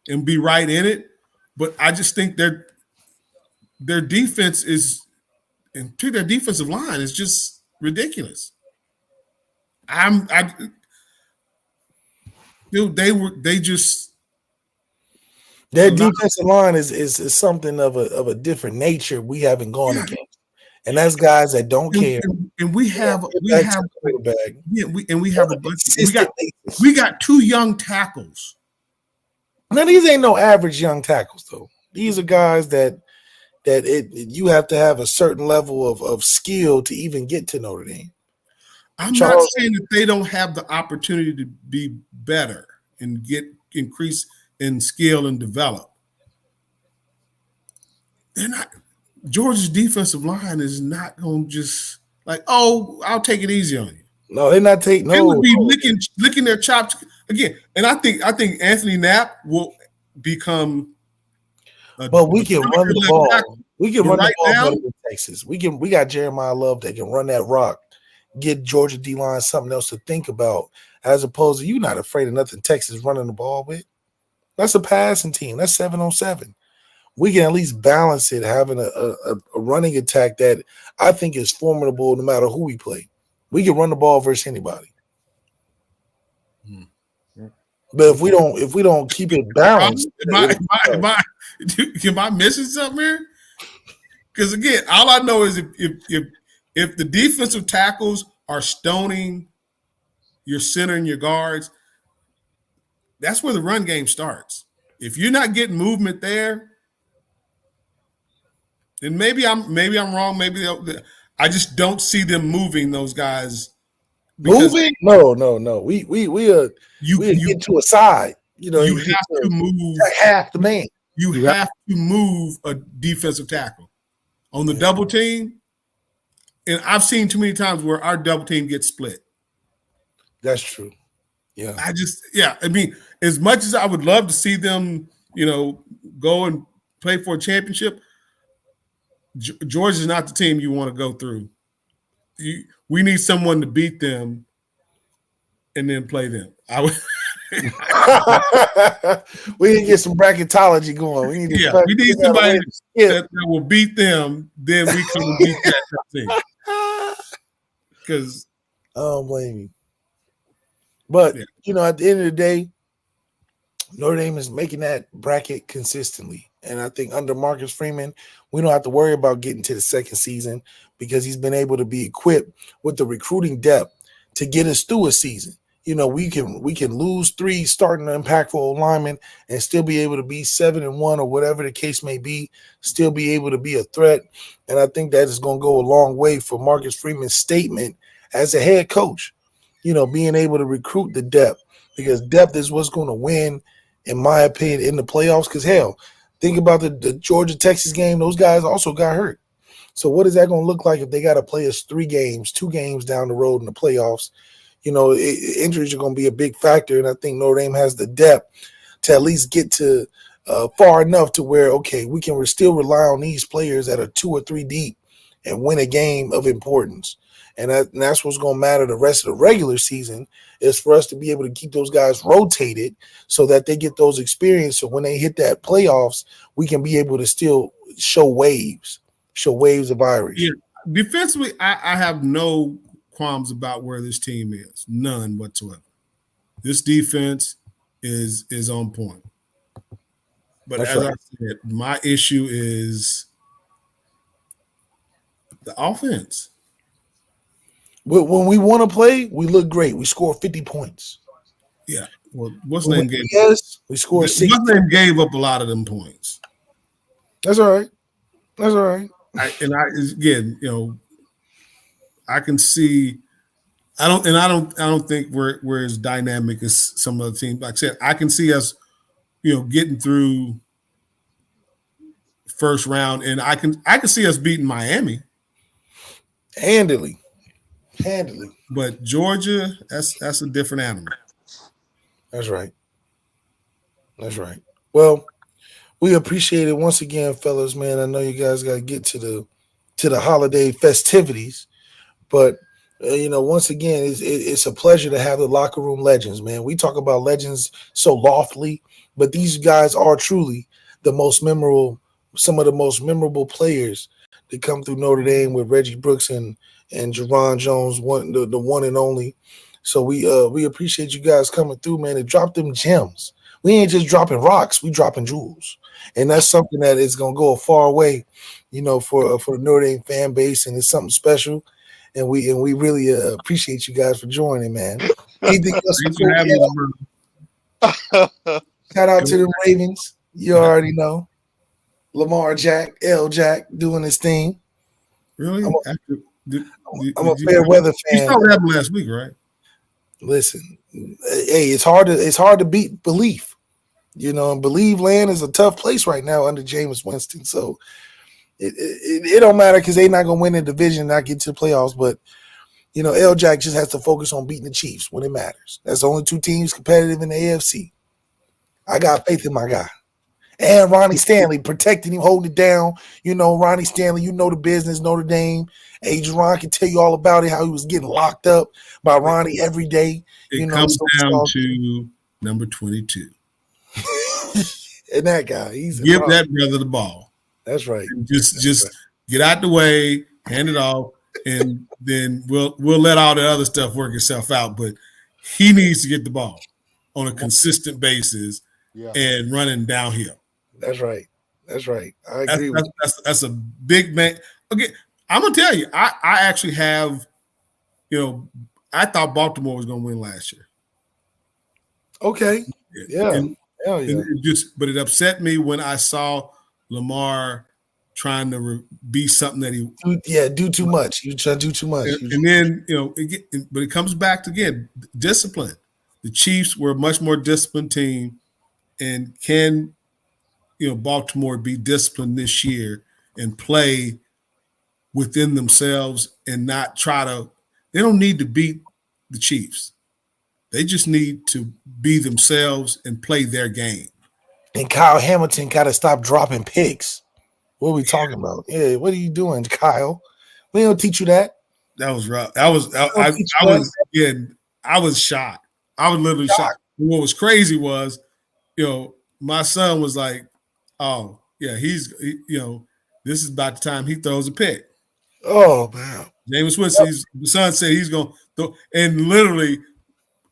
and be right in it, but I just think their defense is, and to their defensive line is just ridiculous. Their defensive line is something of a different nature we haven't gone against, and that's guys that don't care. And we have a bunch. We got two young tackles. Now these ain't no average young tackles though. These are guys that you have to have a certain level of skill to even get to Notre Dame. I'm not saying that they don't have the opportunity to be better and increase in skill and develop. They're not. Georgia's defensive line is not going to just I'll take it easy on you. No, they're not taking. They would be licking their chops again. And I think Anthony Knapp will become. But we can run the ball. Tackle. We can run the ball better than Texas. We got Jeremiah Love that can run that rock, get Georgia D-line something else to think about, as opposed to you not afraid of nothing Texas running the ball with. That's a passing team. That's 7-on-7. We can at least balance it, having a running attack that I think is formidable no matter who we play. We can run the ball versus anybody. But if we don't keep it balanced, am I missing something here? Because again, all I know is if the defensive tackles are stoning your center and your guards, that's where the run game starts. If you're not getting movement there, then maybe I'm wrong. Maybe I just don't see them moving those guys. Because moving? No. We get to a side. You know, you you get have to move half the man. You have to move a defensive tackle on the double team. And I've seen too many times where our double team gets split. That's true. Yeah. I mean, as much as I would love to see them, go and play for a championship, Georgia is not the team you want to go through. We need someone to beat them and then play them. We need to get some bracketology going. We need somebody that will beat them. Then we can beat that team. Because I don't blame you. But at the end of the day, Notre Dame is making that bracket consistently. And I think under Marcus Freeman, we don't have to worry about getting to the second season because he's been able to be equipped with the recruiting depth to get us through a season. We can lose 3 starting impactful linemen and still be able to be 7-1 or whatever the case may be, still be able to be a threat. And I think that is going to go a long way for Marcus Freeman's statement as a head coach, being able to recruit the depth, because depth is what's going to win, in my opinion, in the playoffs. Because hell, think about the Georgia-Texas game. Those guys also got hurt. So what is that going to look like if they got to play us 2 games down the road in the playoffs? Injuries are going to be a big factor, and I think Notre Dame has the depth to at least get to far enough to where, okay, we can still rely on these players that are 2 or 3 deep and win a game of importance. And that's what's going to matter the rest of the regular season, is for us to be able to keep those guys rotated so that they get those experience. So when they hit that playoffs, we can be able to still show waves of Irish. Yeah. Defensively, I have no qualms about where this team is. None whatsoever. This defense is on point. But as I said, my issue is the offense. When we want to play, we look great. We score 50 points. Yeah. Well, what's name gave? Yes, we scored 60. What's name gave up a lot of them points. That's all right. I can see. I don't think we're as dynamic as some other teams. Like I said, I can see us, getting through first round, and I can see us beating Miami handily. But Georgia, that's a different animal. That's right. Well, we appreciate it once again, fellas. Man, I know you guys got to get to the holiday festivities, but once again, it's a pleasure to have the locker room legends, man. We talk about legends so loftily, but these guys are truly some of the most memorable players that come through Notre Dame, with Reggie Brooks and Jarron Jones, the one and only. So we appreciate you guys coming through, man, and drop them gems. We ain't just dropping rocks, we dropping jewels. And that's something that is going to go a far way, for the Notre Dame fan base, and it's something special. And we really appreciate you guys for joining, man. Anything else? Shout out to the Ravens. You already know. Lamar Jack, L Jack doing his thing. Really? I'm a fair weather fan. You saw what happened last week, right? Listen, hey, it's hard to beat belief. And believe land is a tough place right now under Jameis Winston. So it don't matter, because they're not gonna win the division and not get to the playoffs. But L Jack just has to focus on beating the Chiefs when it matters. That's the only 2 teams competitive in the AFC. I got faith in my guy. And Ronnie Stanley protecting him, holding it down. Ronnie Stanley, the business, Notre Dame. Hey, Jarron can tell you all about it, how he was getting locked up by Ronnie every day. It comes down to number 22. And that guy, give that brother the ball. That's right. And just get out the way, hand it off, and then we'll let all the other stuff work itself out. But he needs to get the ball on a consistent basis and running downhill. That's right. I agree. That's a big man. Okay, I'm gonna tell you, I actually have, I thought Baltimore was gonna win last year. Okay. Yeah. Hell yeah. But it upset me when I saw Lamar trying to be something that he. Do too much. You try to do too much. And then, but it comes back to, again, discipline. The Chiefs were a much more disciplined team, and can, Baltimore be disciplined this year and play within themselves and not try to – they don't need to beat the Chiefs. They just need to be themselves and play their game. And Kyle Hamilton got to stop dropping picks. What are we talking about? Yeah, what are you doing, Kyle? We don't teach you that. That was rough. I was shocked. I was literally shocked. What was crazy was, my son was like, "Oh yeah, this is about the time he throws a pick." Oh man, James Winston, the son said he's going to, and literally a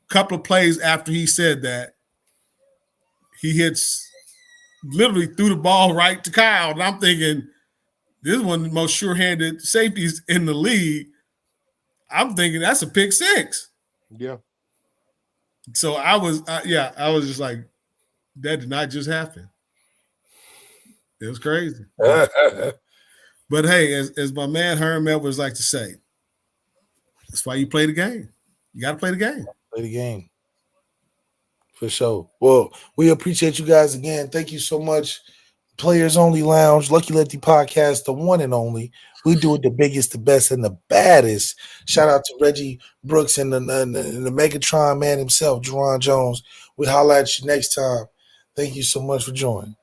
couple of plays after he said that, he literally threw the ball right to Kyle, and I'm thinking, this is one of the most sure-handed safeties in the league. I'm thinking that's a pick six. Yeah. So I was just like, that did not just happen. It was crazy. But hey, as my man Herm Edwards like to say, that's why you play the game. You got to play the game. Play the game. For sure. Well, we appreciate you guys again. Thank you so much. Players Only Lounge, Lucky Lefty Podcast, the one and only. We do it the biggest, the best, and the baddest. Shout out to Reggie Brooks and the Megatron man himself, Jarron Jones. We holler at you next time. Thank you so much for joining.